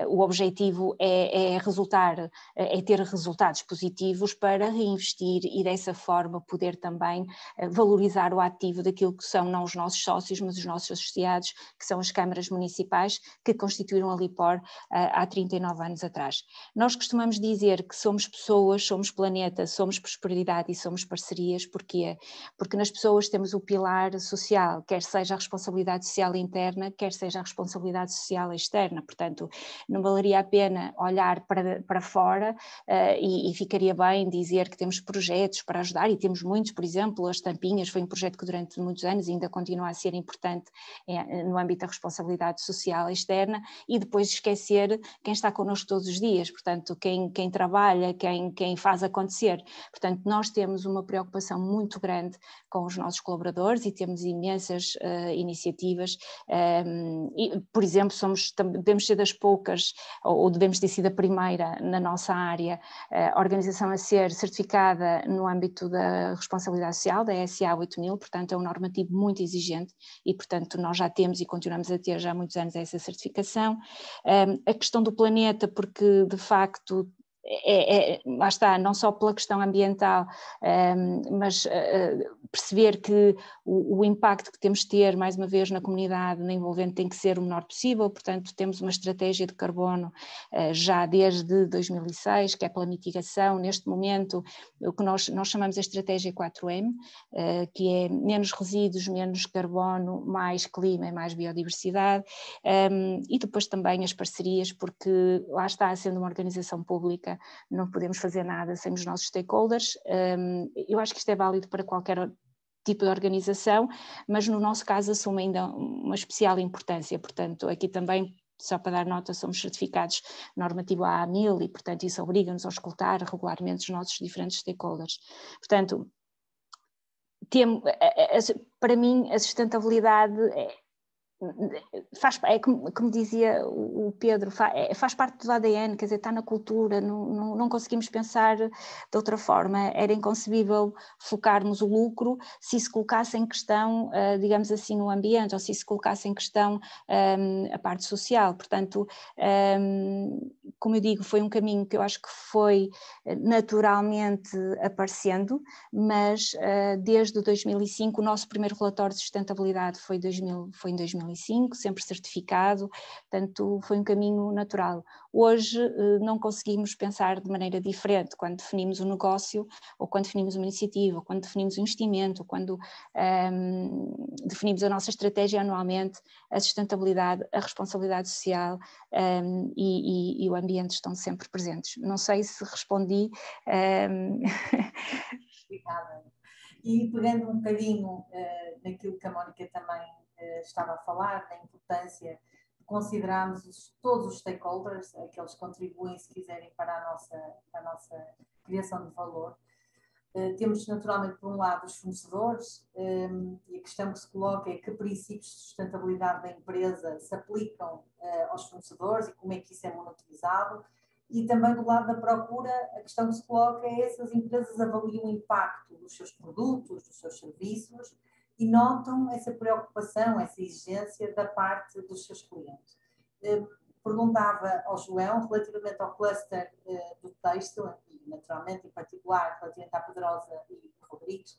o objetivo é ter resultados positivos para reinvestir e dessa forma poder também valorizar o ativo daquilo que são não os nossos sócios, mas os nossos associados, que são as câmaras municipais que constituíram a LIPOR há 39 anos atrás. Nós costumamos dizer que somos pessoas, somos planeta, somos prosperidade e somos parcerias. Porquê? Porque nas pessoas temos o pilar social, quer seja a responsabilidade social interna, quer seja a responsabilidade social externa, portanto não valeria a pena olhar para fora e ficaria bem dizer que temos projetos para ajudar e temos muitos, por exemplo, as tampinhas foi um projeto que durante muitos anos ainda continua a ser importante no âmbito da responsabilidade social externa e depois esquecer quem está connosco todos os dias, portanto quem quem trabalha, quem faz acontecer. Portanto, nós temos uma preocupação muito grande com os nossos colaboradores e temos imensas iniciativas. E, por exemplo, devemos ser das poucas, ou devemos ter sido a primeira na nossa área, organização a ser certificada no âmbito da responsabilidade social, da SA 8000, portanto é um normativo muito exigente e, portanto, nós já temos e continuamos a ter já há muitos anos essa certificação. A questão do planeta, porque de facto lá está, não só pela questão ambiental, mas perceber que o impacto que temos de ter, mais uma vez, na comunidade, na envolvente, tem que ser o menor possível. Portanto, temos uma estratégia de carbono já desde 2006, que é pela mitigação. Neste momento, o que nós chamamos a estratégia 4M, que é menos resíduos, menos carbono, mais clima e mais biodiversidade, e depois também as parcerias, porque lá está, sendo uma organização pública, não podemos fazer nada sem os nossos stakeholders. Eu acho que isto é válido para qualquer tipo de organização, mas no nosso caso assume ainda uma especial importância. Portanto, aqui também, só para dar nota, somos certificados normativo A1000 e, portanto, isso obriga-nos a escutar regularmente os nossos diferentes stakeholders. Portanto, para mim, a sustentabilidade é como dizia o Pedro, faz parte do ADN, quer dizer, está na cultura, não conseguimos pensar de outra forma. Era inconcebível focarmos o lucro se se colocasse em questão, digamos assim, o ambiente, ou se se colocasse em questão a parte social. Portanto, como eu digo, foi um caminho que eu acho que foi naturalmente aparecendo, mas desde 2005, o nosso primeiro relatório de sustentabilidade foi em 2005, sempre certificado, portanto foi um caminho natural. Hoje não conseguimos pensar de maneira diferente quando definimos um negócio, ou quando definimos uma iniciativa, ou quando definimos um investimento, ou quando definimos a nossa estratégia anualmente. A sustentabilidade, a responsabilidade social e o ambiente estão sempre presentes. Não sei se respondi. Obrigada. E pegando um bocadinho naquilo que a Mónica também estava a falar, da importância de considerarmos todos os stakeholders, aqueles que contribuem, se quiserem, para a nossa criação de valor. Temos naturalmente, por um lado, os fornecedores, e a questão que se coloca é que princípios de sustentabilidade da empresa se aplicam aos fornecedores e como é que isso é monitorizado. E também do lado da procura, a questão que se coloca é se as empresas avaliam o impacto dos seus produtos, dos seus serviços, e notam essa preocupação, essa exigência da parte dos seus clientes. Perguntava ao João, relativamente ao cluster do têxtil, e naturalmente, em particular, relativamente à Pedrosa e Rodrigues,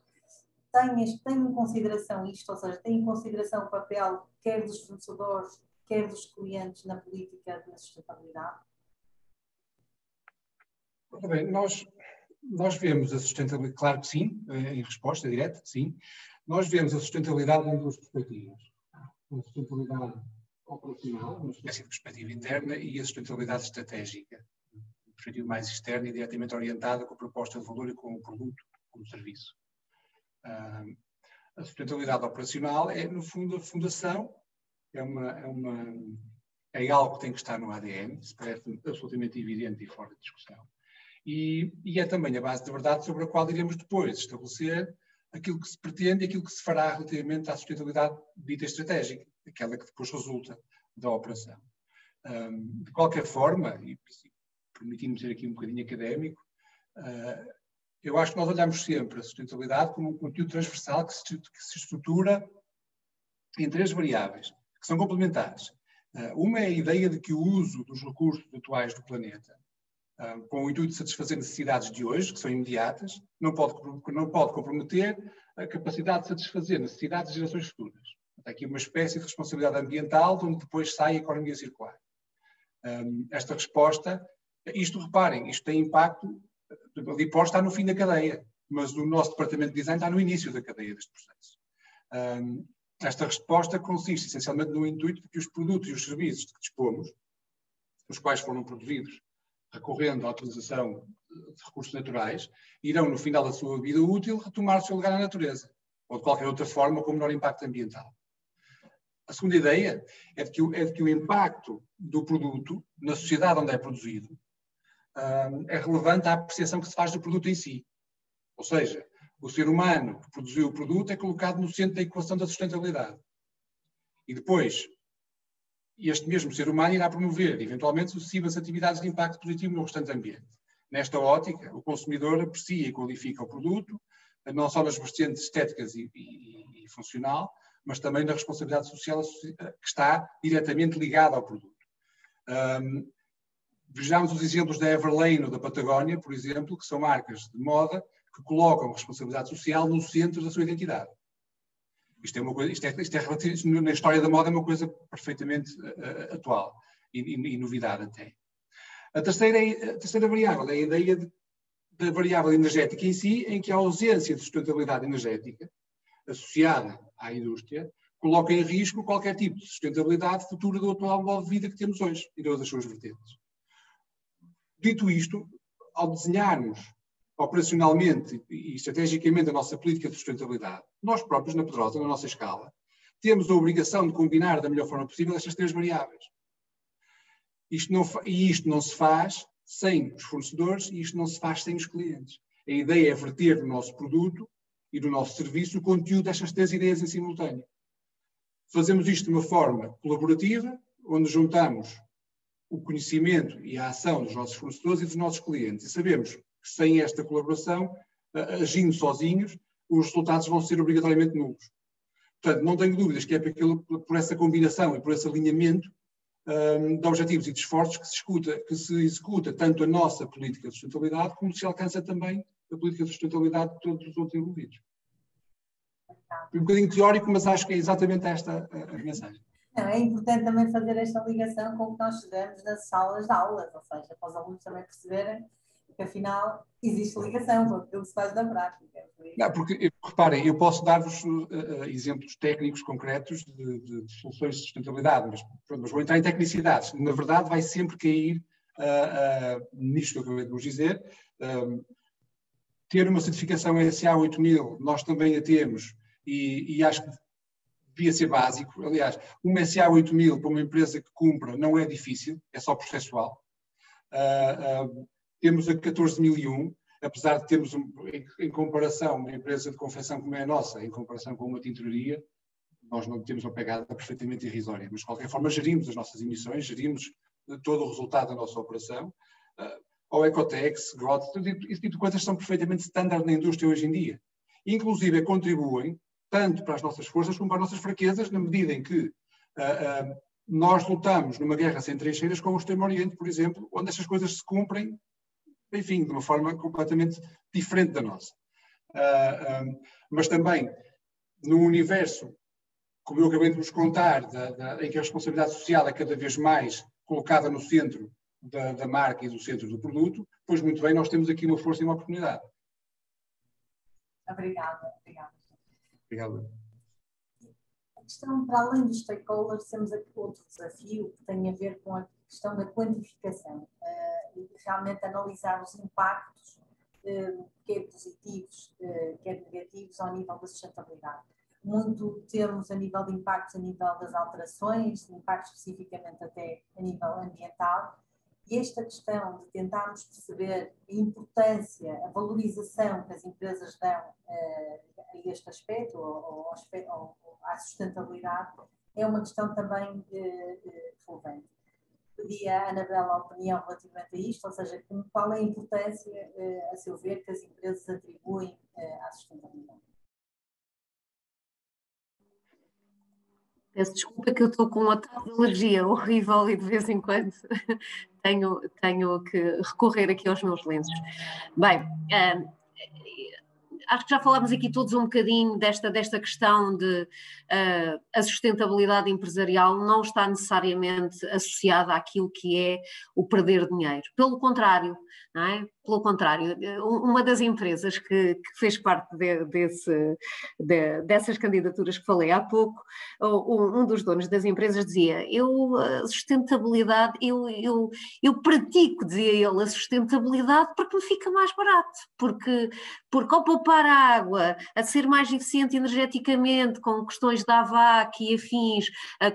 tem em consideração isto, ou seja, tem em consideração o papel quer dos fornecedores, quer dos clientes na política de sustentabilidade? Muito bem, nós vemos a sustentabilidade, claro que sim, em resposta direta, sim. Nós vemos a sustentabilidade em duas perspectivas. A sustentabilidade operacional, uma espécie de perspectiva interna, e a sustentabilidade estratégica, uma perspectiva mais externa e diretamente orientada com a proposta de valor e com o produto, com o serviço. A sustentabilidade operacional é, no fundo, a fundação, é algo que tem que estar no ADN, isso parece absolutamente evidente e fora de discussão. E é também a base da verdade sobre a qual iremos depois estabelecer aquilo que se pretende e aquilo que se fará relativamente à sustentabilidade dita estratégica, aquela que depois resulta da operação. De qualquer forma, e permitindo-me ser aqui um bocadinho académico, eu acho que nós olhamos sempre a sustentabilidade como um conteúdo transversal que se estrutura em três variáveis, que são complementares. Uma é a ideia de que o uso dos recursos atuais do planeta, com o intuito de satisfazer necessidades de hoje, que são imediatas, não pode comprometer a capacidade de satisfazer necessidades de gerações futuras. Há aqui uma espécie de responsabilidade ambiental, de onde depois sai a economia circular. Esta resposta, reparem, isto tem impacto, a LIPOR está no fim da cadeia, mas o nosso departamento de design está no início da cadeia deste processo. Esta resposta consiste essencialmente no intuito de que os produtos e os serviços de que dispomos, os quais foram produzidos recorrendo à utilização de recursos naturais, irão, no final da sua vida útil, retomar o seu lugar na natureza, ou de qualquer outra forma com menor impacto ambiental. A segunda ideia é de que o impacto do produto na sociedade onde é produzido é relevante à apreciação que se faz do produto em si. Ou seja, o ser humano que produziu o produto é colocado no centro da equação da sustentabilidade. E depois, este mesmo ser humano irá promover, eventualmente, sucessivas atividades de impacto positivo no restante ambiente. Nesta ótica, o consumidor aprecia e qualifica o produto, não só nas vertentes estéticas e funcional, mas também na responsabilidade social que está diretamente ligada ao produto. Vejamos os exemplos da Everlane ou da Patagónia, por exemplo, que são marcas de moda que colocam a responsabilidade social no centro da sua identidade. Isto é na história da moda é uma coisa perfeitamente atual e novidade até. A terceira variável é a ideia da variável energética em si, em que a ausência de sustentabilidade energética associada à indústria coloca em risco qualquer tipo de sustentabilidade futura do atual modo de vida que temos hoje, em todas as suas vertentes. Dito isto, ao desenharmos operacionalmente e estrategicamente a nossa política de sustentabilidade, nós próprios, na Pedrosa, na nossa escala, temos a obrigação de combinar da melhor forma possível estas três variáveis. Isto não se faz sem os fornecedores e isto não se faz sem os clientes. A ideia é verter no nosso produto e no nosso serviço o conteúdo destas três ideias em simultâneo. Fazemos isto de uma forma colaborativa, onde juntamos o conhecimento e a ação dos nossos fornecedores e dos nossos clientes. E sabemos que sem esta colaboração, agindo sozinhos, os resultados vão ser obrigatoriamente nulos. Portanto, não tenho dúvidas que é por essa combinação e por esse alinhamento de objetivos e de esforços que se executa tanto a nossa política de sustentabilidade como se alcança também a política de sustentabilidade de todos os outros envolvidos. Um bocadinho teórico, mas acho que é exatamente esta a mensagem. Não, é importante também fazer esta ligação com o que nós estudamos nas salas de aulas, ou seja, para os alunos também perceberem que afinal existe ligação com aquilo que se faz na prática. Não, porque, reparem, eu posso dar-vos exemplos técnicos concretos de soluções de sustentabilidade, mas vou entrar em tecnicidades. Na verdade, vai sempre cair nisto que eu acabei de vos dizer. Ter uma certificação SA 8000, nós também a temos, e acho que devia ser básico. Aliás, uma SA 8000 para uma empresa que cumpra não é difícil, é só processual. Temos a 14001, apesar de termos, em comparação, uma empresa de confecção como é a nossa, em comparação com uma tinturaria, nós não temos uma pegada perfeitamente irrisória, mas de qualquer forma gerimos as nossas emissões, gerimos todo o resultado da nossa operação. Ou Ecotex, GROT, esse tipo de coisas são perfeitamente standard na indústria hoje em dia. Inclusive contribuem tanto para as nossas forças como para as nossas fraquezas, na medida em que nós lutamos numa guerra sem trincheiras com o Extremo Oriente, por exemplo, onde estas coisas se cumprem, enfim, de uma forma completamente diferente da nossa. Mas também, no universo, como eu acabei de vos contar, em que a responsabilidade social é cada vez mais colocada no centro da marca e do centro do produto, pois muito bem, nós temos aqui uma força e uma oportunidade. Obrigada. Obrigado. A questão, para além dos stakeholders, temos aqui outro desafio que tem a ver com a questão da quantificação e realmente analisar os impactos, quer positivos, quer negativos, ao nível da sustentabilidade. Muito temos a nível de impactos, a nível das alterações, de impactos especificamente até a nível ambiental, e esta questão de tentarmos perceber a importância, a valorização que as empresas dão a este aspecto, ou à sustentabilidade, é uma questão também relevante. Pedi à Anabela a opinião relativamente a isto, ou seja, qual é a importância, a seu ver, que as empresas atribuem à sustentabilidade. Peço desculpa que eu estou com uma alergia horrível e de vez em quando tenho que recorrer aqui aos meus lenços. Bem, acho que já falámos aqui todos um bocadinho desta questão de a sustentabilidade empresarial não está necessariamente associada àquilo que é o perder dinheiro. Pelo contrário, não é? pelo contrário, uma das empresas que fez parte dessas candidaturas que falei há pouco, um dos donos das empresas dizia, a sustentabilidade, eu pratico, dizia ele, a sustentabilidade porque me fica mais barato, porque ao poupar a água, a ser mais eficiente energeticamente, com questões da AVAC e afins,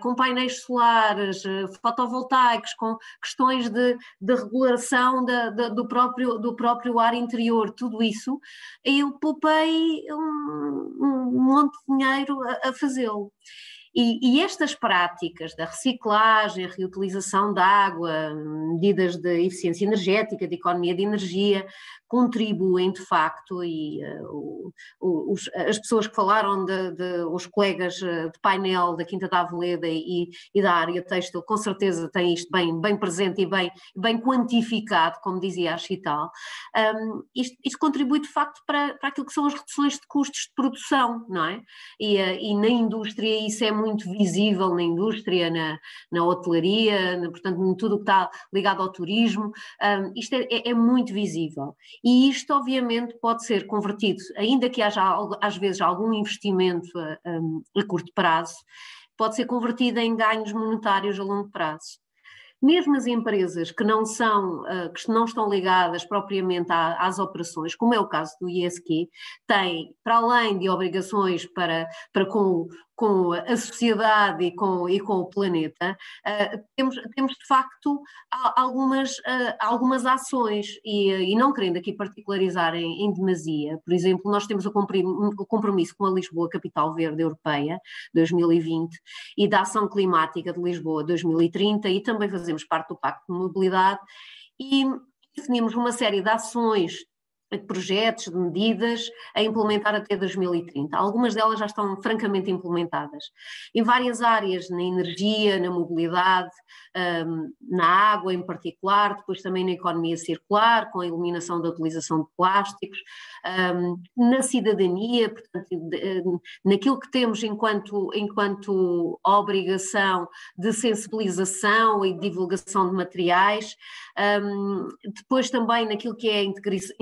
com painéis solares, fotovoltaicos, com questões de regulação do próprio ar interior, tudo isso, eu poupei um monte de dinheiro a fazê-lo. E estas práticas da reciclagem, a reutilização de água, medidas de eficiência energética, de economia de energia, contribuem de facto, e as pessoas que falaram, os colegas de painel da Quinta da Aveleda e da área têxtil, com certeza têm isto bem presente e bem quantificado, como dizia a Chital. Isto contribui de facto para aquilo que são as reduções de custos de produção, não é? E na indústria isso é muito visível, na indústria, na hotelaria, portanto, em tudo o que está ligado ao turismo, isto é muito visível. E isto, obviamente, pode ser convertido, ainda que haja, às vezes, algum investimento a curto prazo, pode ser convertido em ganhos monetários a longo prazo. Mesmo as empresas que não estão ligadas propriamente às operações, como é o caso do ISQ, têm, para além de obrigações para com a sociedade e com o planeta, temos de facto algumas ações, e não querendo aqui particularizar em demasia. Por exemplo, nós temos o compromisso com a Lisboa Capital Verde Europeia 2020 e da Ação Climática de Lisboa 2030, e também fazemos parte do Pacto de Mobilidade, e definimos uma série de ações, de projetos, de medidas a implementar até 2030. Algumas delas já estão francamente implementadas. Em várias áreas, na energia, na mobilidade, na água em particular, depois também na economia circular, com a eliminação da utilização de plásticos, na cidadania, portanto, naquilo que temos enquanto obrigação de sensibilização e divulgação de materiais, depois também naquilo que é a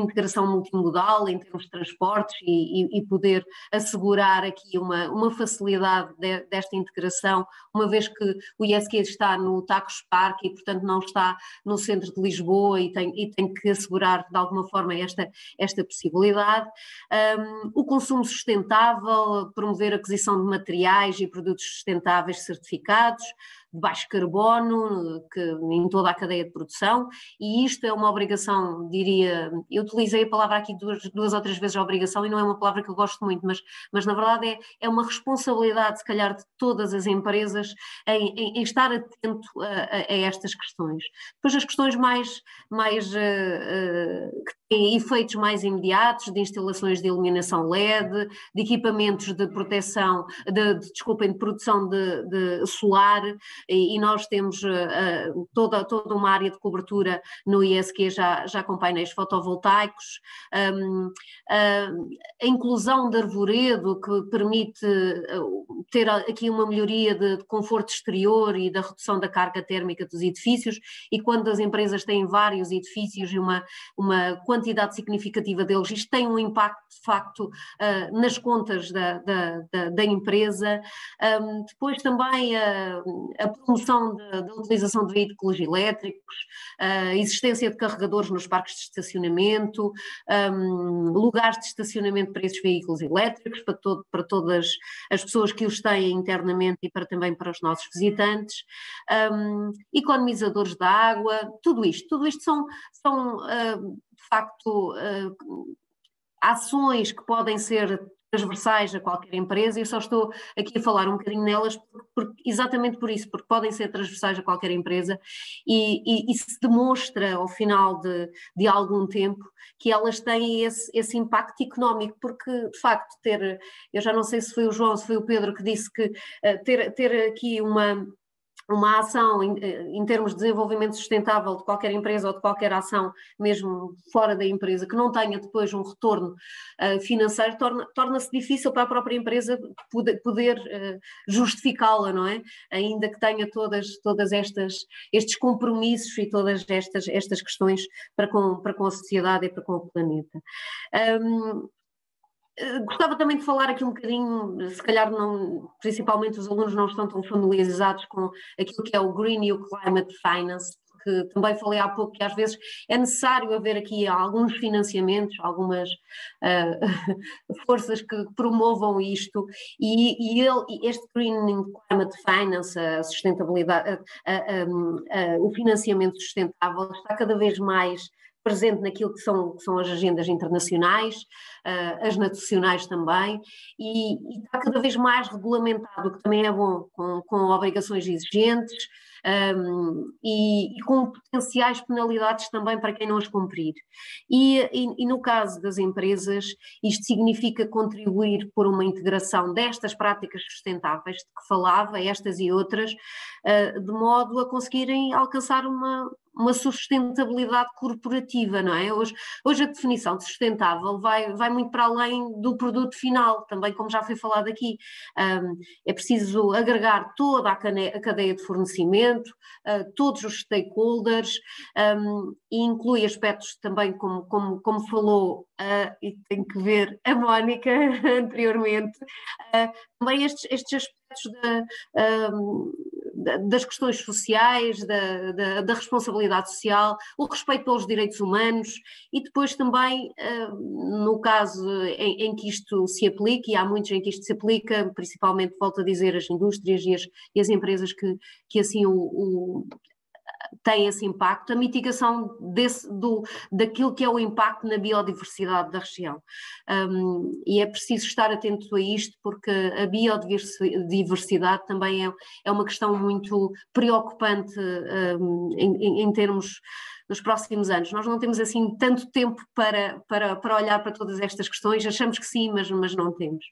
integração multimodal em termos de transportes e poder assegurar aqui uma facilidade desta integração, uma vez que o ISQ está no Tagus Park e, portanto, não está no centro de Lisboa e tem que assegurar de alguma forma esta possibilidade. O consumo sustentável, promover a aquisição de materiais e produtos sustentáveis certificados, de baixo carbono, em toda a cadeia de produção, e isto é uma obrigação, diria, eu utilizei a palavra aqui duas ou três vezes, a obrigação, e não é uma palavra que eu gosto muito, mas na verdade é uma responsabilidade, se calhar, de todas as empresas em estar atento a estas questões. Depois as questões que têm efeitos mais imediatos, de instalações de iluminação LED, de equipamentos de proteção, de produção de solar, e nós temos toda uma área de cobertura no ISQ já com painéis fotovoltaicos, a inclusão de arvoredo, que permite ter aqui uma melhoria de conforto exterior e da redução da carga térmica dos edifícios, e quando as empresas têm vários edifícios e uma quantidade significativa deles, isto tem um impacto de facto nas contas da empresa. Depois também a promoção da utilização de veículos elétricos, a existência de carregadores nos parques de estacionamento, lugares de estacionamento para esses veículos elétricos, para todas as pessoas que os têm internamente e também para os nossos visitantes, economizadores de água, tudo isto são de facto ações que podem ser transversais a qualquer empresa, e eu só estou aqui a falar um bocadinho nelas exatamente por isso, porque podem ser transversais a qualquer empresa e se demonstra ao final de algum tempo que elas têm esse impacto económico, porque de facto eu já não sei se foi o João, se foi o Pedro que disse que ter aqui uma ação em termos de desenvolvimento sustentável de qualquer empresa ou de qualquer ação, mesmo fora da empresa, que não tenha depois um retorno financeiro, torna-se difícil para a própria empresa poder justificá-la, não é? Ainda que tenha todas estes compromissos e todas estas questões para com a sociedade e para com o planeta. Gostava também de falar aqui um bocadinho, se calhar não, principalmente os alunos não estão tão familiarizados com aquilo que é o Green New Climate Finance, porque também falei há pouco que às vezes é necessário haver aqui alguns financiamentos, algumas forças que promovam isto, e este Green New Climate Finance, a sustentabilidade, o financiamento sustentável está cada vez mais presente naquilo que são as agendas internacionais, as nacionais também, e está cada vez mais regulamentado, o que também é bom, com obrigações exigentes e com potenciais penalidades também para quem não as cumprir. E no caso das empresas, isto significa contribuir por uma integração destas práticas sustentáveis de que falava, estas e outras, de modo a conseguirem alcançar uma sustentabilidade corporativa, não é? Hoje a definição de sustentável vai muito para além do produto final, também como já foi falado aqui. É preciso agregar toda a cadeia de fornecimento, todos os stakeholders, e inclui aspectos também como falou, e tenho que ver a Mónica anteriormente, também estes aspectos das questões sociais, da responsabilidade social, o respeito pelos direitos humanos e depois também, no caso em que isto se aplica, e há muitos em que isto se aplica, principalmente, volto a dizer, as indústrias e as empresas que assim tem esse impacto, a mitigação daquilo que é o impacto na biodiversidade da região. E é preciso estar atento a isto, porque a biodiversidade também é uma questão muito preocupante em termos nos próximos anos. Nós não temos assim tanto tempo para olhar para todas estas questões, achamos que sim, mas não temos.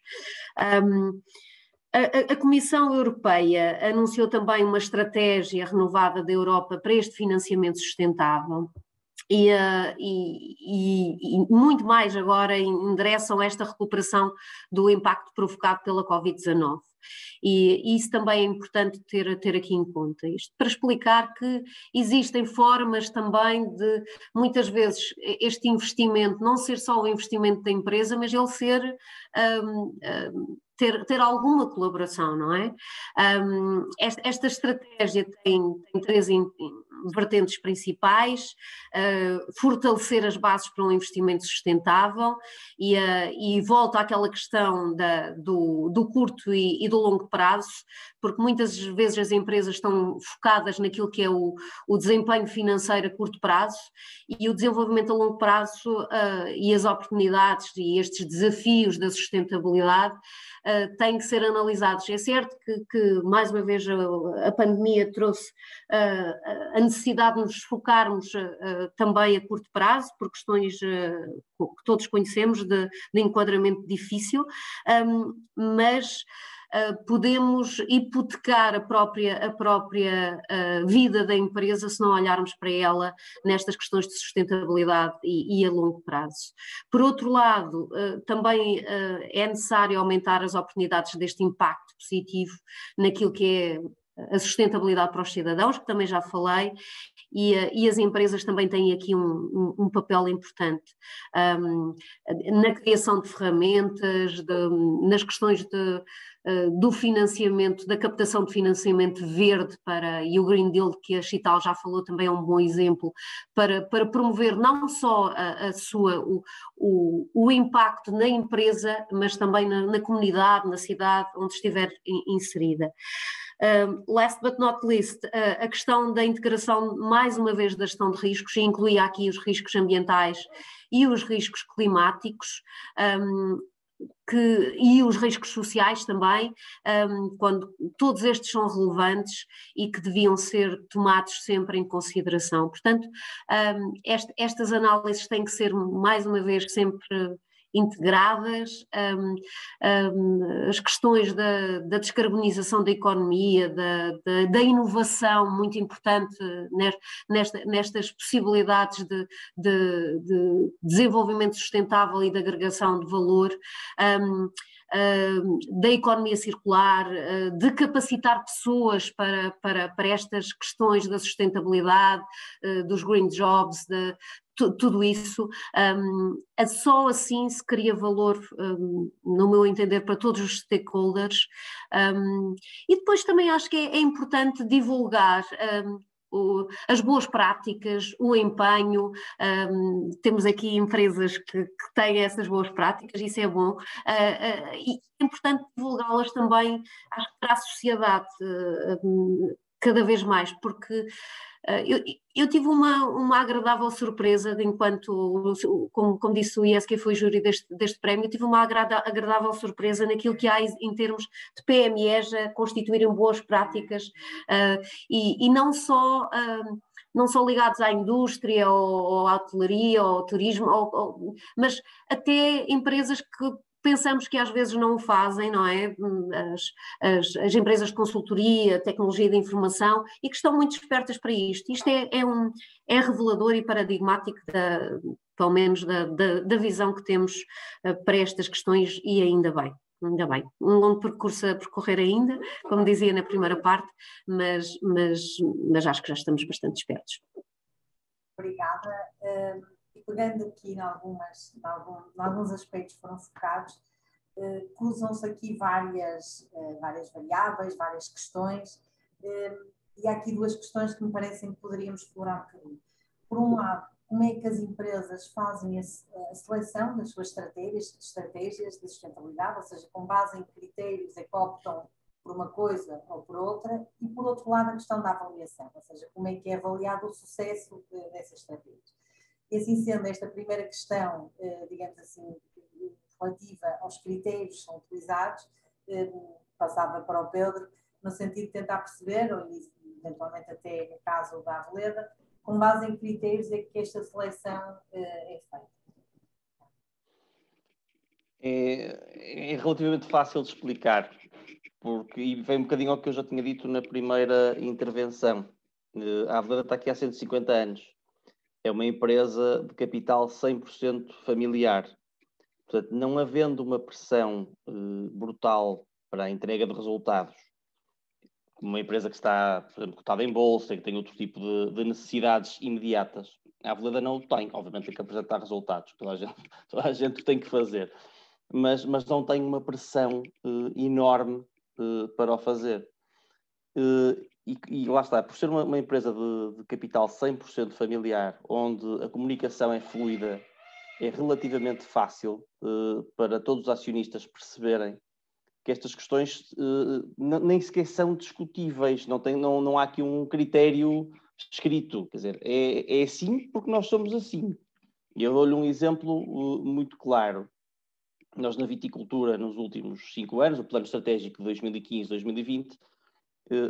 A Comissão Europeia anunciou também uma estratégia renovada da Europa para este financiamento sustentável e muito mais agora endereçam esta recuperação do impacto provocado pela Covid-19. E isso também é importante ter aqui em conta. Isto para explicar que existem formas também de, muitas vezes, este investimento não ser só o investimento da empresa, mas ele ser... ter alguma colaboração, não é? Esta estratégia tem três vertentes principais: fortalecer as bases para um investimento sustentável e volta àquela questão do curto e do longo prazo, porque muitas vezes as empresas estão focadas naquilo que é o desempenho financeiro a curto prazo, e o desenvolvimento a longo prazo e as oportunidades e estes desafios da sustentabilidade têm que ser analisados. É certo que mais uma vez a pandemia trouxe a necessidade de nos focarmos também a curto prazo, por questões que todos conhecemos de enquadramento difícil, mas podemos hipotecar a própria vida da empresa se não olharmos para ela nestas questões de sustentabilidade e a longo prazo. Por outro lado, também é necessário aumentar as oportunidades deste impacto positivo naquilo que é a sustentabilidade para os cidadãos, que também já falei, e as empresas também têm aqui um papel importante na criação de ferramentas, nas questões do financiamento, da captação de financiamento verde e o Green Deal, que a Chital já falou, também é um bom exemplo para promover não só o impacto na empresa, mas também na comunidade, na cidade onde estiver inserida. Last but not least, a questão da integração, mais uma vez, da gestão de riscos, e incluía aqui os riscos ambientais e os riscos climáticos, e os riscos sociais também, quando todos estes são relevantes e que deviam ser tomados sempre em consideração. Portanto, estas análises têm que ser, mais uma vez, sempre integradas, as questões da descarbonização da economia, da inovação, muito importante nestas possibilidades de desenvolvimento sustentável e de agregação de valor, da economia circular, de capacitar pessoas para estas questões da sustentabilidade, dos green jobs, tudo isso. Só assim se cria valor, no meu entender, para todos os stakeholders. E depois também acho que é importante divulgar as boas práticas, o empenho. Temos aqui empresas que têm essas boas práticas, isso é bom, e é importante divulgá-las também, acho que para a sociedade, cada vez mais, porque eu tive uma agradável surpresa, enquanto, como disse o IESC, que foi júri deste prémio, tive uma agradável surpresa naquilo que há em termos de PMEs a constituírem boas práticas, e não só ligados à indústria ou à hotelaria ou ao turismo, mas até empresas que pensamos que às vezes não o fazem, não é? As empresas de consultoria, tecnologia de informação, e que estão muito espertas para isto. Isto é revelador e paradigmático, pelo menos da visão que temos para estas questões, e ainda bem. Ainda bem, um longo percurso a percorrer ainda, como dizia na primeira parte, mas acho que já estamos bastante espertos. Obrigada. E pegando aqui em alguns aspectos que foram focados, cruzam-se aqui várias variáveis, várias questões, e há aqui duas questões que me parecem que poderíamos explorar um bocadinho. Por um lado, como é que as empresas fazem a seleção das suas estratégias de sustentabilidade, ou seja, com base em critérios é que optam por uma coisa ou por outra, e por outro lado a questão da avaliação, ou seja, como é que é avaliado o sucesso dessas estratégias. E assim sendo, esta primeira questão, digamos assim, relativa aos critérios que são utilizados, passava para o Pedro, no sentido de tentar perceber, ou eventualmente até no caso da Aveleda, com base em critérios é que esta seleção é feita. É relativamente fácil de explicar, e vem um bocadinho ao que eu já tinha dito na primeira intervenção. A Aveleda está aqui há 150 anos. É uma empresa de capital 100% familiar. Portanto, não havendo uma pressão brutal para a entrega de resultados, como uma empresa que está, por exemplo, cotada em bolsa e que tem outro tipo de necessidades imediatas, a Aveleda não o tem. Obviamente tem que apresentar resultados, toda a gente tem que fazer, mas não tem uma pressão enorme para o fazer. E lá está, por ser uma empresa de capital 100% familiar, onde a comunicação é fluida, é relativamente fácil para todos os acionistas perceberem que estas questões nem sequer são discutíveis, não há aqui um critério escrito, quer dizer, é assim porque nós somos assim. E eu dou-lhe um exemplo muito claro. Nós na viticultura, nos últimos 5 anos, o plano estratégico de 2015-2020,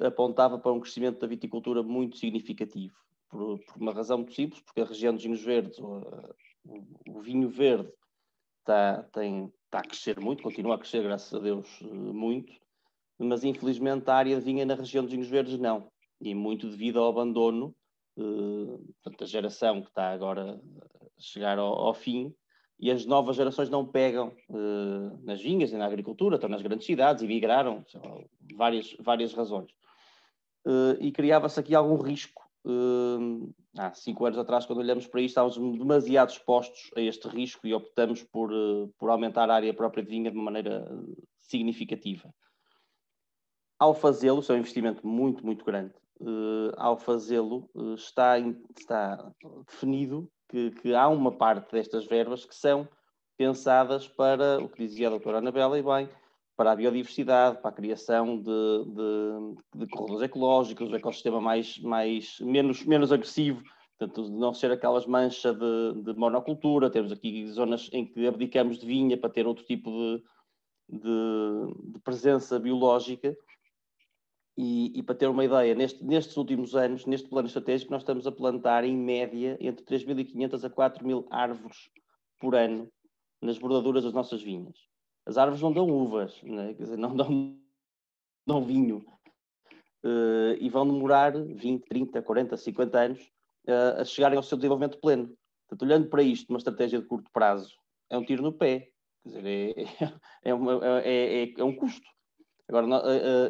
apontava para um crescimento da viticultura muito significativo, por uma razão muito simples, porque a região dos vinhos verdes, o vinho verde, está a crescer muito, continua a crescer, graças a Deus, muito, mas infelizmente a área de vinha na região dos vinhos verdes não, e muito devido ao abandono, portanto, a geração que está agora a chegar ao fim, e as novas gerações não pegam nas vinhas e na agricultura, estão nas grandes cidades e migraram, várias razões. E criava-se aqui algum risco. Há 5 anos atrás, quando olhamos para isto, estávamos demasiado expostos a este risco e optamos por aumentar a área própria de vinha de uma maneira significativa. Ao fazê-lo, isso é um investimento muito, muito grande, ao fazê-lo está definido que há uma parte destas verbas que são pensadas para, o que dizia a doutora Anabela, e bem, para a biodiversidade, para a criação de corredores ecológicos, um ecossistema menos agressivo, portanto, não ser aquelas manchas de monocultura. Temos aqui zonas em que abdicamos de vinha para ter outro tipo de presença biológica. E para ter uma ideia, nestes últimos anos, neste plano estratégico, nós estamos a plantar, em média, entre 3.500 a 4.000 árvores por ano nas bordaduras das nossas vinhas. As árvores não dão uvas, né? Quer dizer, não dão vinho. E vão demorar 20, 30, 40, 50 anos a chegarem ao seu desenvolvimento pleno. Portanto, olhando para isto, uma estratégia de curto prazo é um tiro no pé. Quer dizer, é um custo. Agora,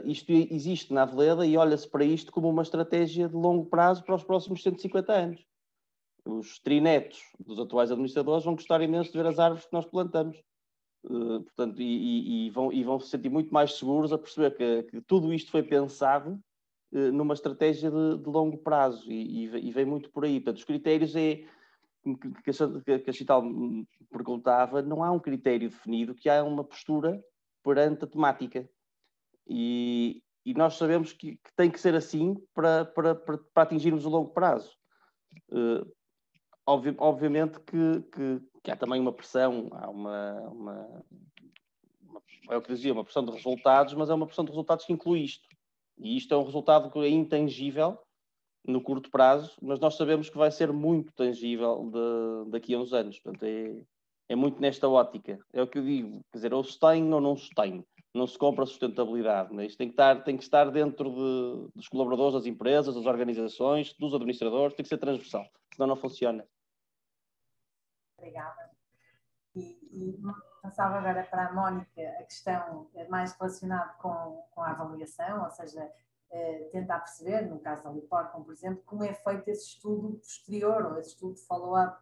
isto existe na Aveleda e olha-se para isto como uma estratégia de longo prazo para os próximos 150 anos. Os trinetos dos atuais administradores vão gostar imenso de ver as árvores que nós plantamos. Portanto, vão se sentir muito mais seguros a perceber que tudo isto foi pensado numa estratégia de longo prazo e vem muito por aí. Portanto, os critérios que a Chital me perguntava, não há um critério definido, que há uma postura perante a temática. E nós sabemos que tem que ser assim para atingirmos o longo prazo. Obviamente que há também uma pressão, há é o que dizia, uma pressão de resultados, mas é uma pressão de resultados que inclui isto. E isto é um resultado que é intangível no curto prazo, mas nós sabemos que vai ser muito tangível daqui a uns anos. Portanto, é muito nesta ótica. É o que eu digo, quer dizer, ou se tem ou não se tem. Não se compra sustentabilidade. Né? Isto tem que estar dentro dos colaboradores, das empresas, das organizações, dos administradores, tem que ser transversal, senão não funciona. Obrigada. E passava agora para a Mónica a questão mais relacionada com a avaliação, ou seja, tentar perceber, no caso da Liporcom, por exemplo, como é feito esse estudo posterior, ou esse estudo de follow-up,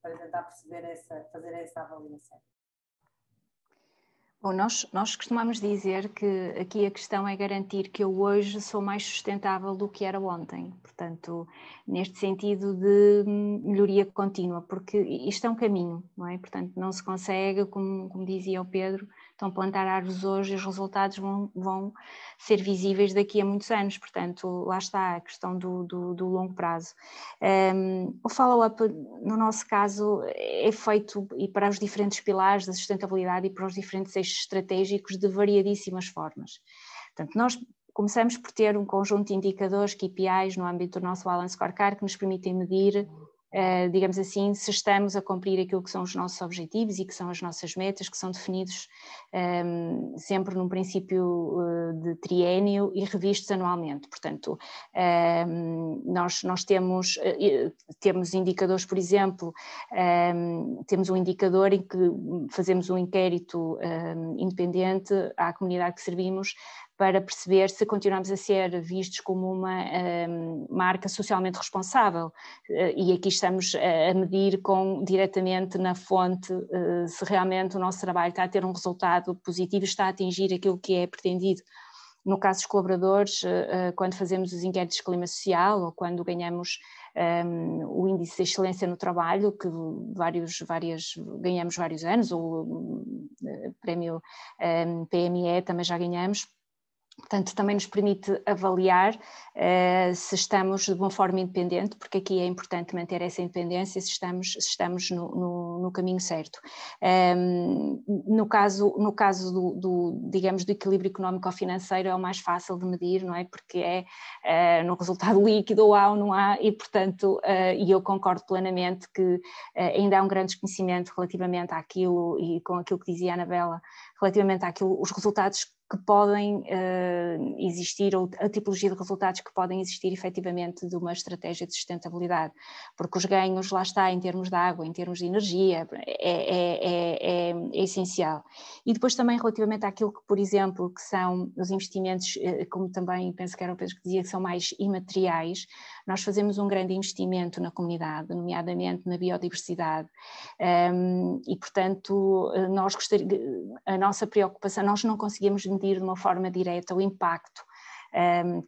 para tentar perceber fazer essa avaliação. Bom, nós costumamos dizer que aqui a questão é garantir que eu hoje sou mais sustentável do que era ontem. Portanto, neste sentido de melhoria contínua, porque isto é um caminho, não é? Portanto, não se consegue, como dizia o Pedro, então plantar árvores hoje e os resultados vão ser visíveis daqui a muitos anos. Portanto, lá está a questão do longo prazo. O follow-up, no nosso caso, é feito e para os diferentes pilares da sustentabilidade e para os diferentes eixos estratégicos de variadíssimas formas. Portanto, nós começamos por ter um conjunto de indicadores, KPIs, no âmbito do nosso Balance Scorecard, que nos permitem medir, digamos assim, se estamos a cumprir aquilo que são os nossos objetivos e que são as nossas metas, que são definidos sempre num princípio de triênio e revistos anualmente. Portanto, nós temos indicadores, por exemplo, temos um indicador em que fazemos um inquérito independente à comunidade que servimos para perceber se continuamos a ser vistos como uma marca socialmente responsável. E aqui estamos a medir diretamente na fonte se realmente o nosso trabalho está a ter um resultado positivo, está a atingir aquilo que é pretendido. No caso dos colaboradores, quando fazemos os inquéritos de clima social ou quando ganhamos o índice de excelência no trabalho, que ganhamos vários anos, ou o prémio PME também já ganhamos. Portanto, também nos permite avaliar se estamos de uma forma independente, porque aqui é importante manter essa independência, se estamos no caminho certo. No caso digamos, do equilíbrio económico-financeiro é o mais fácil de medir, não é? Porque é no resultado líquido, ou há ou não há, e portanto, e eu concordo plenamente que ainda há um grande desconhecimento relativamente àquilo, e com aquilo que dizia a Anabela, relativamente àquilo, os resultados que podem existir, ou a tipologia de resultados que podem existir efetivamente de uma estratégia de sustentabilidade, porque os ganhos, lá está, em termos de água, em termos de energia, é essencial. E depois também relativamente àquilo que, por exemplo, que são os investimentos, como também penso que era o Pedro que dizia, que são mais imateriais, nós fazemos um grande investimento na comunidade, nomeadamente na biodiversidade, e portanto a nossa preocupação, nós não conseguimos medir de uma forma direta o impacto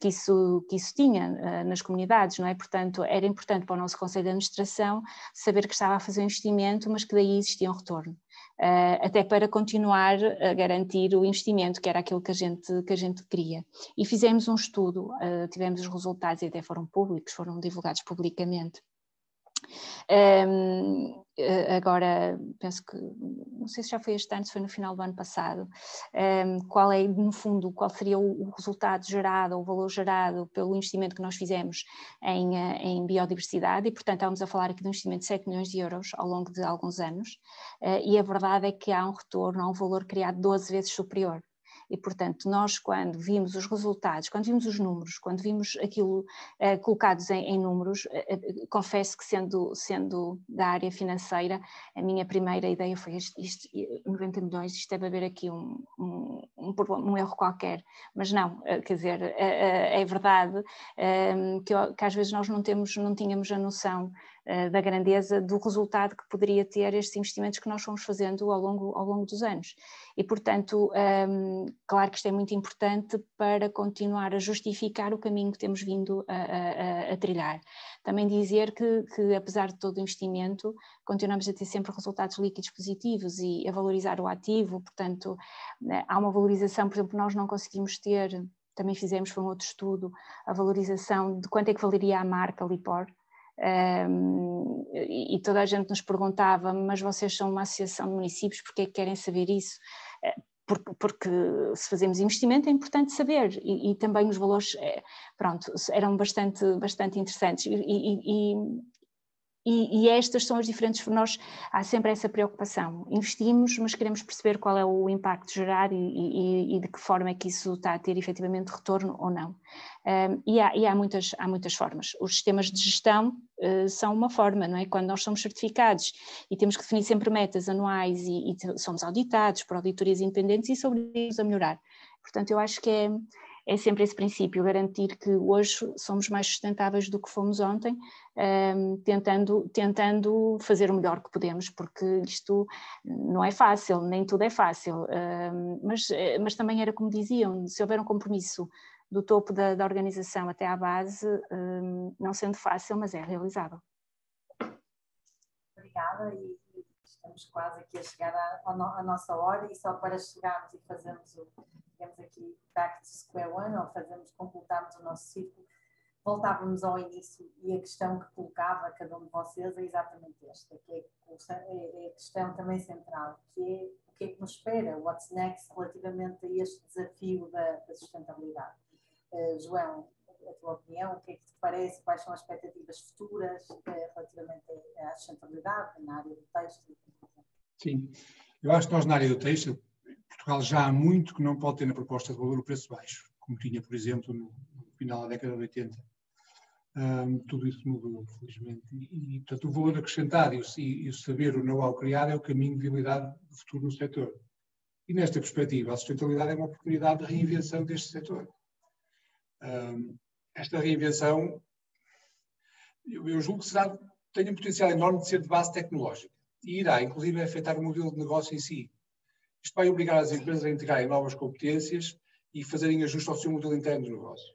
que isso tinha nas comunidades, não é? Portanto, era importante para o nosso Conselho de Administração saber que estava a fazer um investimento, mas que daí existia um retorno, até para continuar a garantir o investimento, que era aquilo que a gente queria. E fizemos um estudo, tivemos os resultados e até foram públicos, foram divulgados publicamente, Agora, penso que, não sei se já foi este ano, se foi no final do ano passado, qual é, no fundo, qual seria o resultado gerado, o valor gerado pelo investimento que nós fizemos em biodiversidade, e portanto estávamos a falar aqui de um investimento de 7 milhões de euros ao longo de alguns anos, e a verdade é que há um retorno, há um valor criado 12 vezes superior. E, portanto, nós quando vimos os resultados, quando vimos os números, quando vimos aquilo colocados em números, confesso que sendo da área financeira, a minha primeira ideia foi isto 90 milhões, isto deve haver aqui um erro qualquer, mas não, quer dizer, é verdade que às vezes nós não tínhamos a noção da grandeza do resultado que poderia ter estes investimentos que nós fomos fazendo ao longo dos anos. E, portanto, claro que isto é muito importante para continuar a justificar o caminho que temos vindo a trilhar. Também dizer que, apesar de todo o investimento, continuamos a ter sempre resultados líquidos positivos e a valorizar o ativo, portanto, há uma valorização, por exemplo, nós não conseguimos ter, também fizemos, foi um outro estudo, a valorização de quanto é que valeria a marca Lipor. E toda a gente nos perguntava, mas vocês são uma associação de municípios, porque é que querem saber isso? Porque se fazemos investimento é importante saber, e também os valores, pronto, eram bastante interessantes, e estas são as diferentes, há sempre essa preocupação, investimos, mas queremos perceber qual é o impacto gerado e de que forma é que isso está a ter efetivamente retorno ou não. E há muitas formas. Os sistemas de gestão são uma forma, não é? Quando nós somos certificados e temos que definir sempre metas anuais e somos auditados por auditorias independentes, e sobre isso a melhorar. Portanto, eu acho que é sempre esse princípio, garantir que hoje somos mais sustentáveis do que fomos ontem, tentando fazer o melhor que podemos, porque isto não é fácil, nem tudo é fácil, mas também era como diziam, se houver um compromisso do topo da organização até à base, não sendo fácil, mas é realizável. Obrigada, e estamos quase aqui a chegar à nossa hora, e só para chegarmos e fazermos digamos aqui, back to square one, ou completarmos o nosso círculo, voltávamos ao início, e a questão que colocava a cada um de vocês é exatamente esta, que é a questão também central, que é o que é que nos espera, what's next, relativamente a este desafio da sustentabilidade. João, a tua opinião, o que é que te parece, quais são as expectativas futuras relativamente à sustentabilidade na área do têxtil? Sim, eu acho que nós na área do têxtil, Portugal já há muito que não pode ter na proposta de valor o preço baixo, como tinha, por exemplo, no final da década de 80. Tudo isso mudou, felizmente. E, portanto, o valor acrescentado e o saber, o know-how criado é o caminho de viabilidade do futuro no setor. E nesta perspectiva, a sustentabilidade é uma oportunidade de reinvenção deste setor. Esta reinvenção, eu julgo que tem um potencial enorme de ser de base tecnológica e irá, inclusive, afetar o modelo de negócio em si. Isto vai obrigar as empresas a integrarem novas competências e fazerem ajuste ao seu modelo interno de negócio.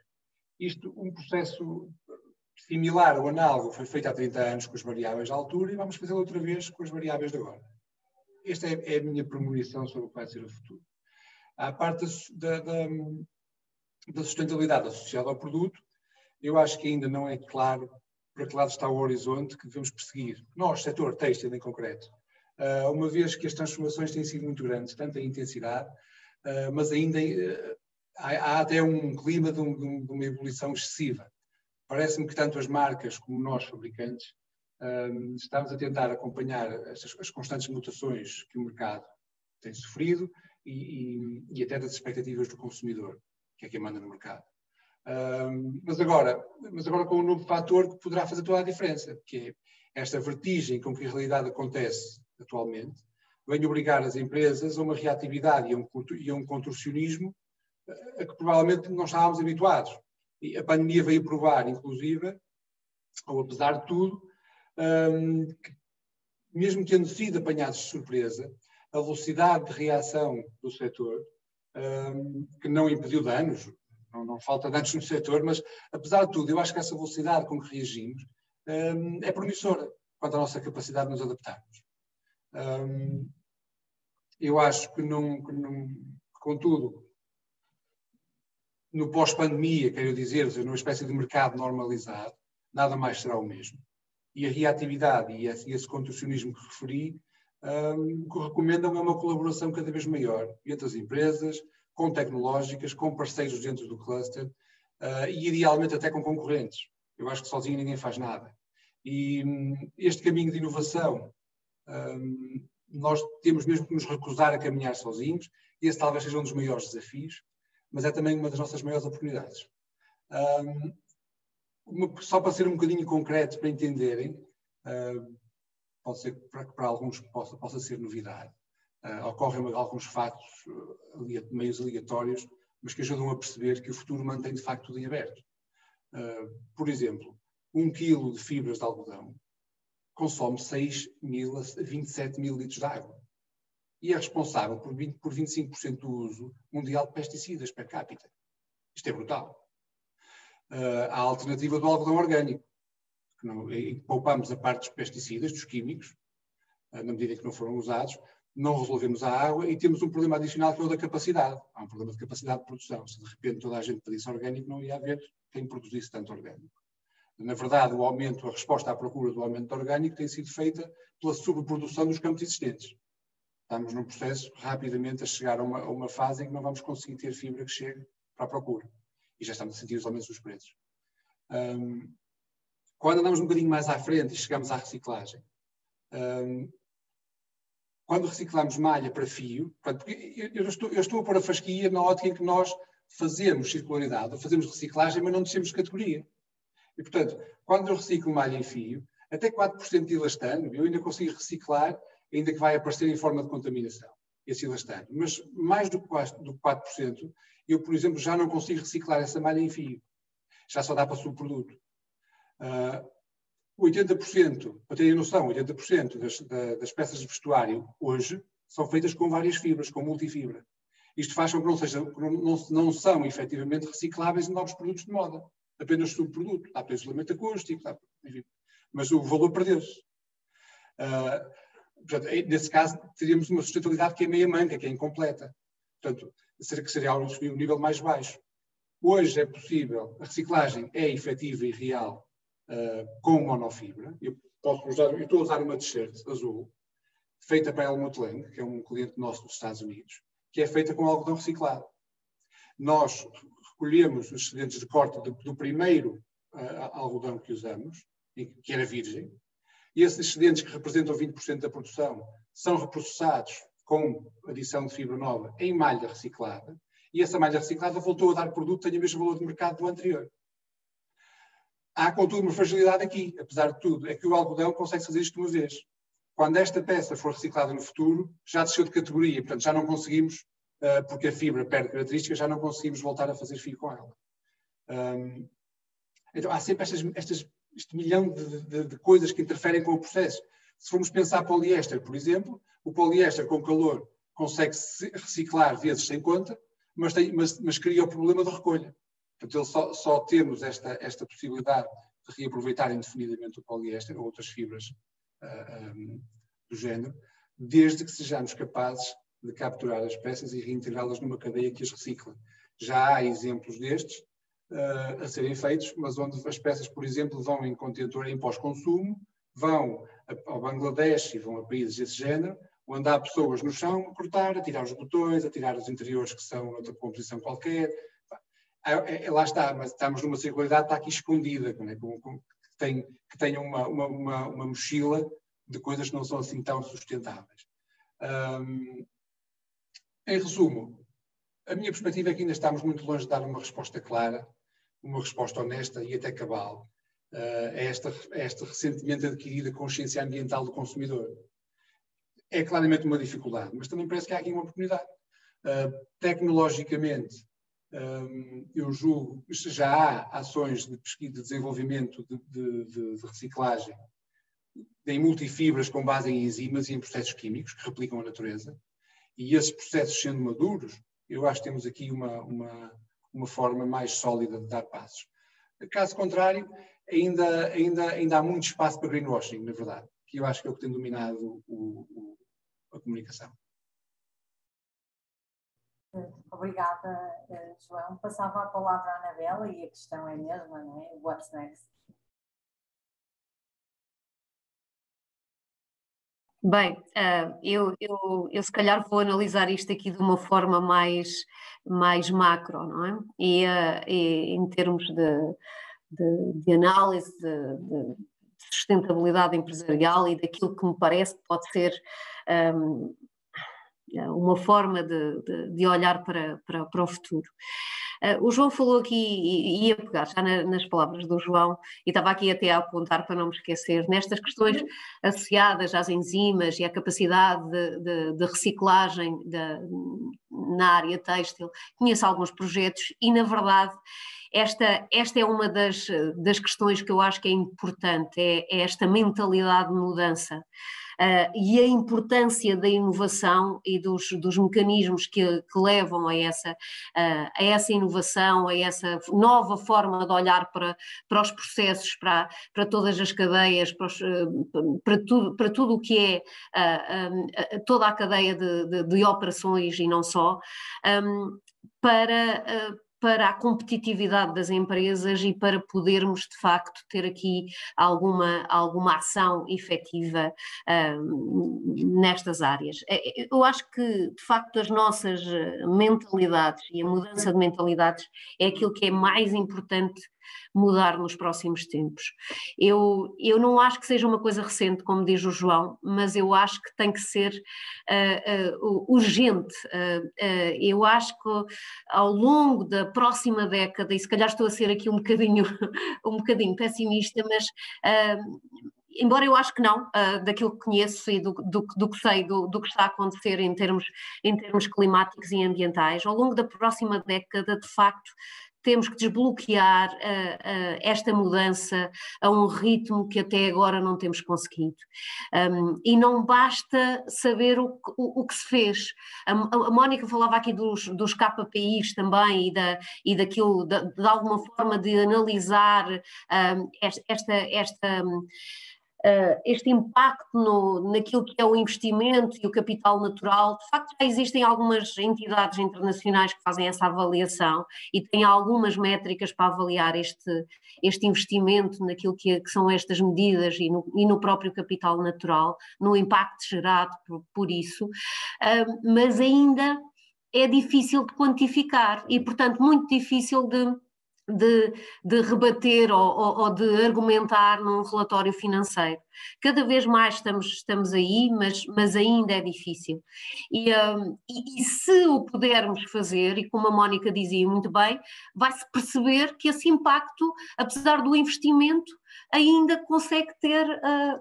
Um processo similar ou análogo foi feito há 30 anos com as variáveis da altura, e vamos fazê-lo outra vez com as variáveis de agora. Esta é a minha premonição sobre o que vai ser o futuro. À parte da sustentabilidade associada ao produto, eu acho que ainda não é claro para que lado está o horizonte que devemos perseguir. Nós, setor têxtil em concreto, uma vez que as transformações têm sido muito grandes, tanto em intensidade, mas ainda há até um clima de uma evolução excessiva. Parece-me que tanto as marcas como nós, fabricantes, estamos a tentar acompanhar as constantes mutações que o mercado tem sofrido e até das expectativas do consumidor, que é quem manda no mercado. Mas agora com um novo fator que poderá fazer toda a diferença, que é esta vertigem com que a realidade acontece atualmente, vem obrigar as empresas a uma reatividade e a um contorcionismo a que provavelmente não estávamos habituados. E a pandemia veio provar, inclusive, ou apesar de tudo, que, mesmo tendo sido apanhados de surpresa, a velocidade de reação do setor, que não impediu danos, não falta danos no setor, mas, apesar de tudo, eu acho que essa velocidade com que reagimos é promissora quanto à nossa capacidade de nos adaptarmos. Eu acho que, contudo, no pós-pandemia, quero dizer, numa espécie de mercado normalizado, nada mais será o mesmo. e a reatividade e esse contorcionismo que referi, o que recomendam é uma colaboração cada vez maior entre as empresas, com tecnológicas, com parceiros dentro do cluster e idealmente até com concorrentes. Eu acho que sozinho ninguém faz nada. E este caminho de inovação, nós temos mesmo que nos recusar a caminhar sozinhos, e esse talvez seja um dos maiores desafios, mas é também uma das nossas maiores oportunidades. Só para ser um bocadinho concreto, para entenderem, pode ser que para alguns possa ser novidade. Ocorrem alguns fatos meios aleatórios, mas que ajudam a perceber que o futuro mantém de facto tudo em aberto. Por exemplo, 1 quilo de fibras de algodão consome 6.000 a 27.000 litros de água e é responsável por 25% do uso mundial de pesticidas per capita. Isto é brutal. A alternativa do algodão orgânico, em que poupamos a parte dos pesticidas, dos químicos, na medida em que não foram usados, não resolvemos a água e temos um problema adicional que é o da capacidade. Há um problema de capacidade de produção. Se de repente toda a gente pedisse orgânico, não ia haver quem produzisse tanto orgânico. Na verdade, a resposta à procura do aumento orgânico tem sido feita pela sobreprodução dos campos existentes. Estamos num processo rapidamente a chegar a uma fase em que não vamos conseguir ter fibra que chegue para a procura. E já estamos a sentir os aumentos dos preços. Quando andamos um bocadinho mais à frente e chegamos à reciclagem, quando reciclamos malha para fio, porque eu estou a pôr a fasquia na ótica em que nós fazemos circularidade, fazemos reciclagem, mas não descemos de categoria. E, portanto, quando eu reciclo malha em fio, até 4% de elastano, eu ainda consigo reciclar, ainda que vai aparecer em forma de contaminação, esse elastano. Mas mais do que 4%, eu, por exemplo, já não consigo reciclar essa malha em fio. Já só dá para subproduto. 80%, para terem noção, 80% das peças de vestuário hoje são feitas com várias fibras, com multifibra. Isto faz com que não são efetivamente recicláveis em novos produtos de moda. Apenas subproduto. Dá para isolamento acústico, enfim. Mas o valor perdeu-se. Nesse caso, teríamos uma sustentabilidade que é meia manca, que é incompleta. Portanto, que seria um nível mais baixo. Hoje é possível, a reciclagem é efetiva e real com monofibra. Eu estou a usar uma t-shirt azul, feita para Helmut Lang, que é um cliente nosso dos Estados Unidos, que é feita com algodão reciclado. Nós recolhemos os excedentes de corte do primeiro algodão que usamos, que era virgem, e esses excedentes que representam 20% da produção são reprocessados com adição de fibra nova em malha reciclada, e essa malha reciclada voltou a dar produto que tenha o mesmo valor de mercado do anterior. Há, contudo, uma fragilidade aqui, apesar de tudo, é que o algodão consegue fazer isto uma vez. Quando esta peça for reciclada no futuro, já desceu de categoria, portanto já não conseguimos, porque a fibra perde características, já não conseguimos voltar a fazer fio com ela. Então há sempre este milhão de coisas que interferem com o processo. Se formos pensar poliéster, por exemplo, o poliéster com calor consegue reciclar vezes sem conta, mas cria o problema da recolha. Portanto, só temos esta possibilidade de reaproveitar indefinidamente o poliéster ou outras fibras do género, desde que sejamos capazes de capturar as peças e reintegrá-las numa cadeia que as recicla. Já há exemplos destes a serem feitos, mas onde as peças, por exemplo, vão em contentor em pós-consumo, vão ao Bangladesh e vão a países desse género, onde há pessoas no chão a cortar, a tirar os botões, a tirar os interiores que são noutra composição qualquer. Lá está, mas estamos numa circularidade que está aqui escondida, né? que tenha uma mochila de coisas que não são assim tão sustentáveis. Em resumo, a minha perspectiva é que ainda estamos muito longe de dar uma resposta clara, uma resposta honesta e até cabal a esta recentemente adquirida consciência ambiental do consumidor. É claramente uma dificuldade, mas também parece que há aqui uma oportunidade. Tecnologicamente, eu julgo que já há ações de pesquisa, de desenvolvimento de reciclagem em multifibras com base em enzimas e em processos químicos que replicam a natureza, e esses processos sendo maduros, eu acho que temos aqui uma forma mais sólida de dar passos. Caso contrário, ainda há muito espaço para greenwashing, na verdade, que eu acho que é o que tem dominado a comunicação. Obrigada, João. Passava a palavra à Anabela e a questão é a mesma, não é? What's next? Bem, eu se calhar vou analisar isto aqui de uma forma mais macro, não é? E em termos de análise de sustentabilidade empresarial e daquilo que me parece que pode ser uma forma de olhar para o futuro. O João falou aqui, e ia pegar já nas palavras do João, e estava aqui até a apontar para não me esquecer, nestas questões associadas às enzimas e à capacidade de reciclagem na área têxtil. Conheço alguns projetos e, na verdade, esta é uma das questões que eu acho que é importante, é esta mentalidade de mudança. E a importância da inovação e dos mecanismos que levam a essa inovação, a essa nova forma de olhar para os processos, para todas as cadeias, para tudo o que é toda a cadeia de operações e não só, para a competitividade das empresas e para podermos, de facto, ter aqui alguma ação efetiva nestas áreas. Eu acho que, de facto, as nossas mentalidades e a mudança de mentalidades é aquilo que é mais importante mudar nos próximos tempos. Eu não acho que seja uma coisa recente, como diz o João, mas eu acho que tem que ser urgente. Eu acho que ao longo da próxima década, e se calhar estou a ser aqui um bocadinho pessimista, mas embora eu acho que não, daquilo que conheço e do que sei, do que está a acontecer em termos climáticos e ambientais, ao longo da próxima década, de facto, temos que desbloquear esta mudança a um ritmo que até agora não temos conseguido. E não basta saber o que se fez. A Mónica falava aqui dos KPIs também e daquilo, de alguma forma de analisar este impacto naquilo que é o investimento e o capital natural. De facto, já existem algumas entidades internacionais que fazem essa avaliação e têm algumas métricas para avaliar este investimento naquilo que são estas medidas e no próprio capital natural, no impacto gerado por isso, mas ainda é difícil de quantificar e, portanto, muito difícil de rebater ou de argumentar num relatório financeiro. Cada vez mais estamos aí, mas ainda é difícil. E se o pudermos fazer, e como a Mónica dizia muito bem, vai-se perceber que esse impacto, apesar do investimento, ainda consegue ter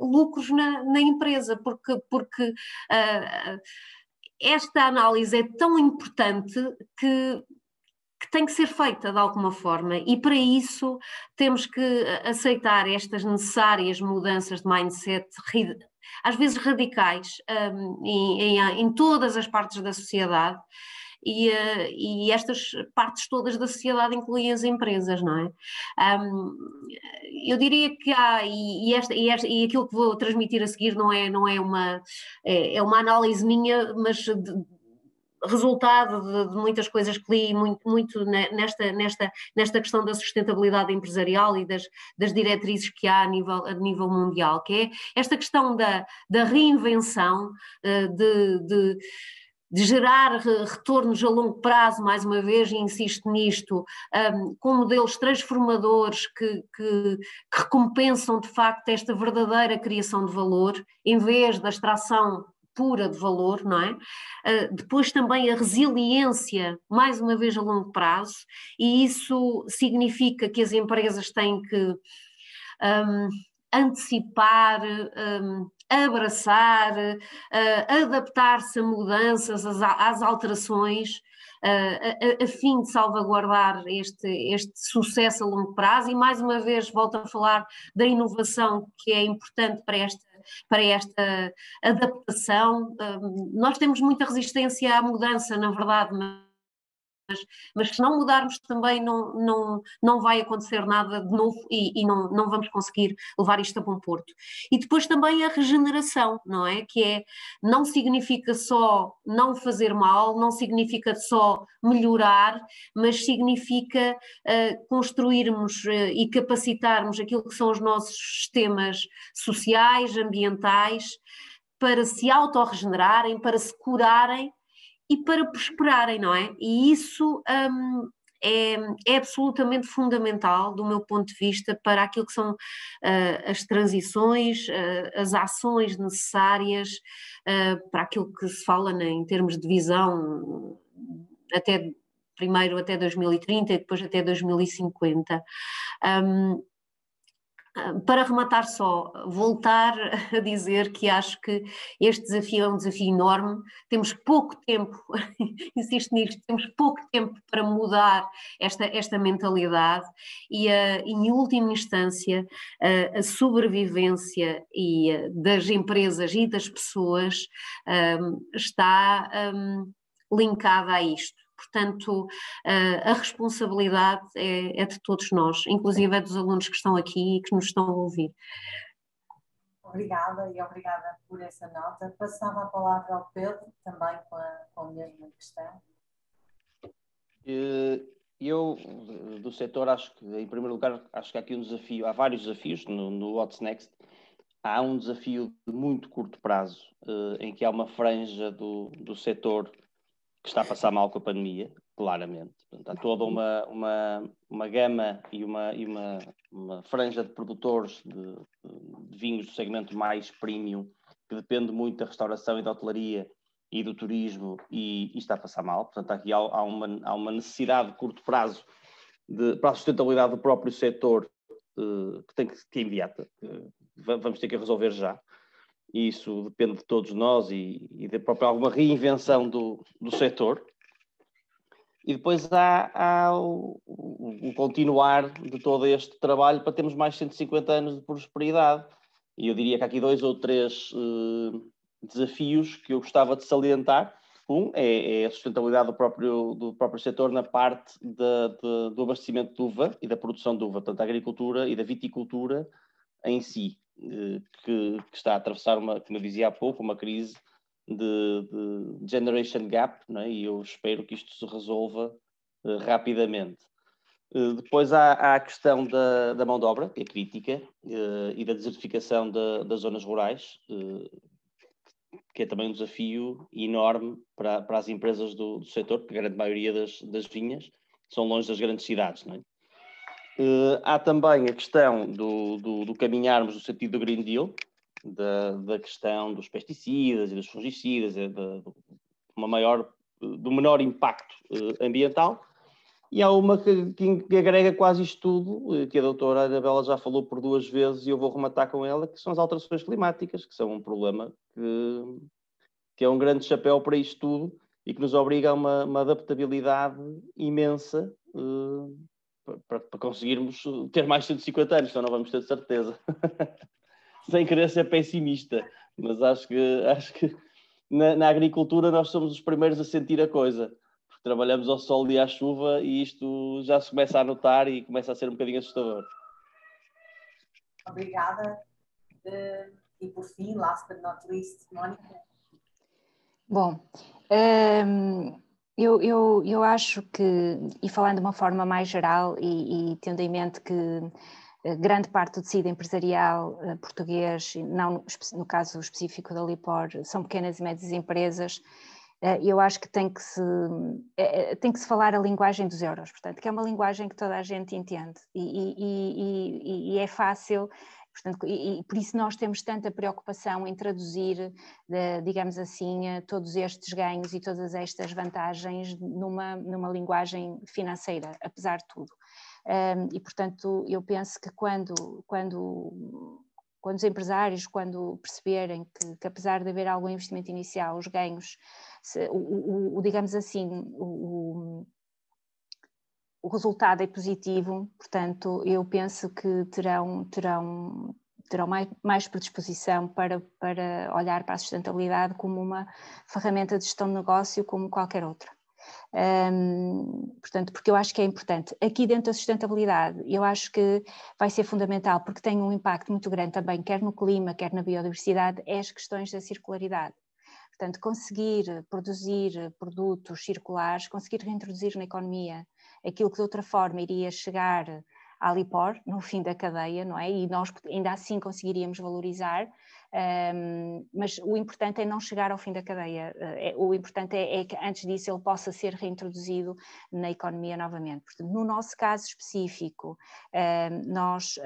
lucros na empresa, porque esta análise é tão importante que tem que ser feita de alguma forma, e para isso temos que aceitar estas necessárias mudanças de mindset, às vezes radicais, em todas as partes da sociedade, e estas partes todas da sociedade incluem as empresas, não é? Eu diria que há, e aquilo que vou transmitir a seguir não é uma análise minha, mas resultado de muitas coisas que li muito nesta questão da sustentabilidade empresarial e das diretrizes que há a nível mundial, que é esta questão da reinvenção, de gerar retornos a longo prazo, mais uma vez, e insisto nisto, com modelos transformadores que recompensam de facto esta verdadeira criação de valor, em vez da extração pura de valor, não é? Depois também a resiliência, mais uma vez a longo prazo, e isso significa que as empresas têm que antecipar, abraçar, adaptar-se a mudanças, às alterações, a fim de salvaguardar este sucesso a longo prazo. E mais uma vez volto a falar da inovação, que é importante para esta adaptação. Nós temos muita resistência à mudança, na verdade, mas se não mudarmos também não vai acontecer nada de novo e não vamos conseguir levar isto a bom porto. E depois também a regeneração, não é? Que não significa só não fazer mal, não significa só melhorar, mas significa construirmos e capacitarmos aquilo que são os nossos sistemas sociais, ambientais, para se autorregenerarem, para se curarem e para prosperarem, não é? E isso é absolutamente fundamental, do meu ponto de vista, para aquilo que são as transições, as ações necessárias, para aquilo que se fala, né, em termos de visão, primeiro até 2030 e depois até 2050. Para rematar só, voltar a dizer que acho que este desafio é um desafio enorme, temos pouco tempo, insisto nisto, temos pouco tempo para mudar esta mentalidade e, em última instância, a sobrevivência das empresas e das pessoas está linkada a isto. Portanto, a responsabilidade é de todos nós, inclusive é dos alunos que estão aqui e que nos estão a ouvir. Obrigada e obrigada por essa nota. Passava a palavra ao Pedro, também com a mesma questão. Eu, do setor, acho que, em primeiro lugar, acho que há aqui um desafio, há vários desafios no What's Next. Há um desafio de muito curto prazo, em que há uma franja do setor que está a passar mal com a pandemia, claramente. Portanto, há toda uma gama e uma franja de produtores de vinhos do segmento mais premium, que depende muito da restauração e da hotelaria e do turismo, e está a passar mal. Portanto, aqui há uma necessidade de curto prazo para a sustentabilidade do próprio setor, que é imediata. Vamos ter que resolver já. E isso depende de todos nós e de própria alguma reinvenção do setor. E depois há o continuar de todo este trabalho para termos mais 150 anos de prosperidade. E eu diria que há aqui 2 ou 3 desafios que eu gostava de salientar. Um é a sustentabilidade do próprio setor na parte do abastecimento de uva e da produção de uva, portanto, da agricultura e da viticultura em si. Que está a atravessar, como eu dizia há pouco, uma crise de generation gap, não é? E eu espero que isto se resolva rapidamente. Depois há a questão da mão de obra, que é crítica, e da desertificação das zonas rurais, que é também um desafio enorme para as empresas do setor, porque a grande maioria das vinhas são longe das grandes cidades, não é? Há também a questão do caminharmos no sentido do Green Deal, da questão dos pesticidas e dos fungicidas, do menor impacto ambiental. E há uma que agrega quase isto tudo, que a doutora Anabela já falou por 2 vezes e eu vou rematar com ela, que são as alterações climáticas, que são um problema que é um grande chapéu para isto tudo e que nos obriga a uma adaptabilidade imensa para conseguirmos ter mais de 150 anos, então não vamos ter de certeza. Sem querer ser pessimista, mas acho que na agricultura nós somos os primeiros a sentir a coisa, porque trabalhamos ao sol e à chuva e isto já se começa a notar e começa a ser um bocadinho assustador. Obrigada. E por fim, last but not least, Mónica. Bom, eu acho que, e falando de uma forma mais geral e tendo em mente que grande parte do tecido empresarial português, não no caso específico da Lipor, são pequenas e médias empresas, eu acho que tem que se falar a linguagem dos euros, portanto, que é uma linguagem que toda a gente entende e é fácil. Portanto, e por isso nós temos tanta preocupação em traduzir, digamos assim, todos estes ganhos e todas estas vantagens numa linguagem financeira, apesar de tudo. E, portanto, eu penso que quando os empresários, quando perceberem que apesar de haver algum investimento inicial, os ganhos, digamos assim, o resultado é positivo, portanto, eu penso que terão mais predisposição para olhar para a sustentabilidade como uma ferramenta de gestão de negócio como qualquer outra. Portanto, porque eu acho que é importante. Aqui dentro da sustentabilidade, eu acho que vai ser fundamental, porque tem um impacto muito grande também, quer no clima, quer na biodiversidade, é as questões da circularidade. Portanto, conseguir produzir produtos circulares, conseguir reintroduzir na economia aquilo que de outra forma iria chegar à Lipor, no fim da cadeia, não é? E nós ainda assim conseguiríamos valorizar, Mas o importante é não chegar ao fim da cadeia, o importante é que antes disso ele possa ser reintroduzido na economia novamente. Portanto, no nosso caso específico, nós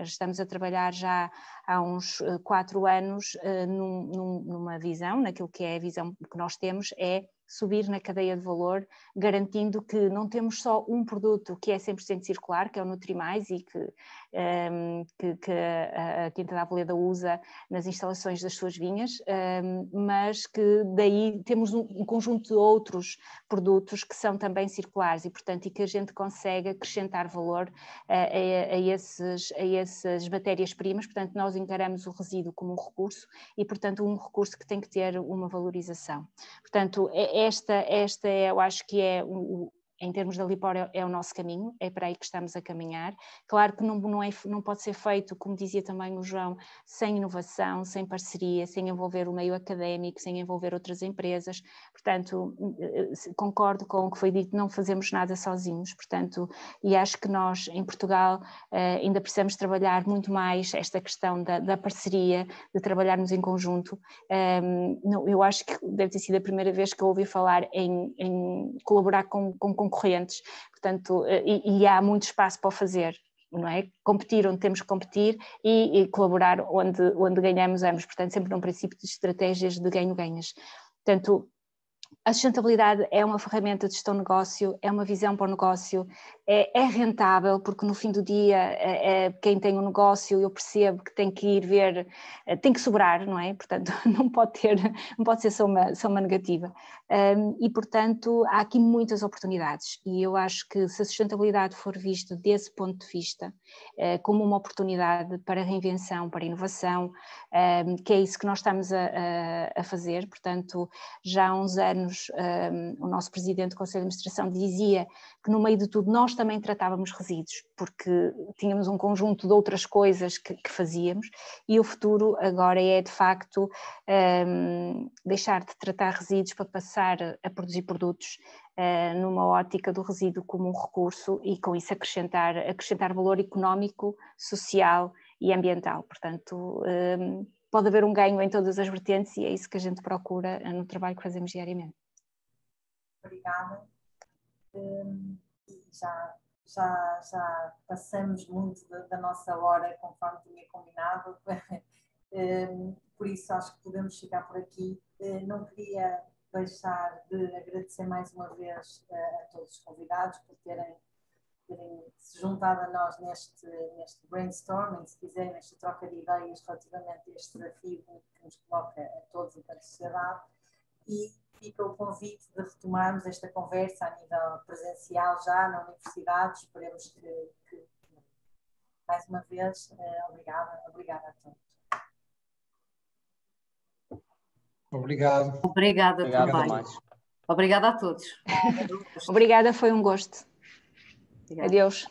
estamos a trabalhar já há uns 4 anos numa visão, naquilo que é a visão que nós temos, é subir na cadeia de valor, garantindo que não temos só um produto que é 100% circular, que é o Nutrimais, e que a Quinta da Aveleda usa nas instalações das suas vinhas, mas que daí temos um conjunto de outros produtos que são também circulares e, portanto, e que a gente consegue acrescentar valor a essas matérias-primas. Portanto, nós encaramos o resíduo como um recurso e, portanto, um recurso que tem que ter uma valorização. Portanto, esta eu acho que em termos da Lipor é o nosso caminho, é para aí que estamos a caminhar. Claro que não pode ser feito, como dizia também o João, sem inovação, sem parceria, sem envolver o meio académico, sem envolver outras empresas. Portanto, concordo com o que foi dito, não fazemos nada sozinhos, portanto, e acho que nós em Portugal ainda precisamos trabalhar muito mais esta questão da parceria, de trabalharmos em conjunto. Eu acho que deve ter sido a primeira vez que eu ouvi falar em colaborar com concorrentes, portanto, e há muito espaço para o fazer, não é? Competir onde temos que competir e colaborar onde ganhamos ambos, portanto, sempre num princípio de estratégias de ganho-ganhas. Portanto, a sustentabilidade é uma ferramenta de gestão de negócio, é uma visão para o negócio, é rentável, porque no fim do dia quem tem um negócio, eu percebo que tem que ir ver, tem que sobrar, não é? Portanto, não pode ser só uma negativa. E, portanto, há aqui muitas oportunidades e eu acho que se a sustentabilidade for vista desse ponto de vista, como uma oportunidade para reinvenção, para inovação, que é isso que nós estamos a fazer. Portanto, já há uns anos o nosso presidente do Conselho de Administração dizia que no meio de tudo nós também tratávamos resíduos, porque tínhamos um conjunto de outras coisas que fazíamos, e o futuro agora é de facto deixar de tratar resíduos para passar a produzir produtos numa ótica do resíduo como um recurso e com isso acrescentar valor económico, social e ambiental. Portanto, pode haver um ganho em todas as vertentes e é isso que a gente procura no trabalho que fazemos diariamente. Obrigada. Já passamos muito da nossa hora, conforme tinha combinado, por isso acho que podemos chegar por aqui. Não queria deixar de agradecer mais uma vez a todos os convidados por terem se juntado a nós neste brainstorming, se quiserem, nesta troca de ideias relativamente a este desafio que nos coloca a todos enquanto sociedade, e fica o convite de retomarmos esta conversa a nível presencial já na universidade. Esperemos que mais uma vez, obrigada a todos. Obrigado. Obrigada também. Obrigada a todos. Obrigada, foi um gosto. Obrigada. Adeus.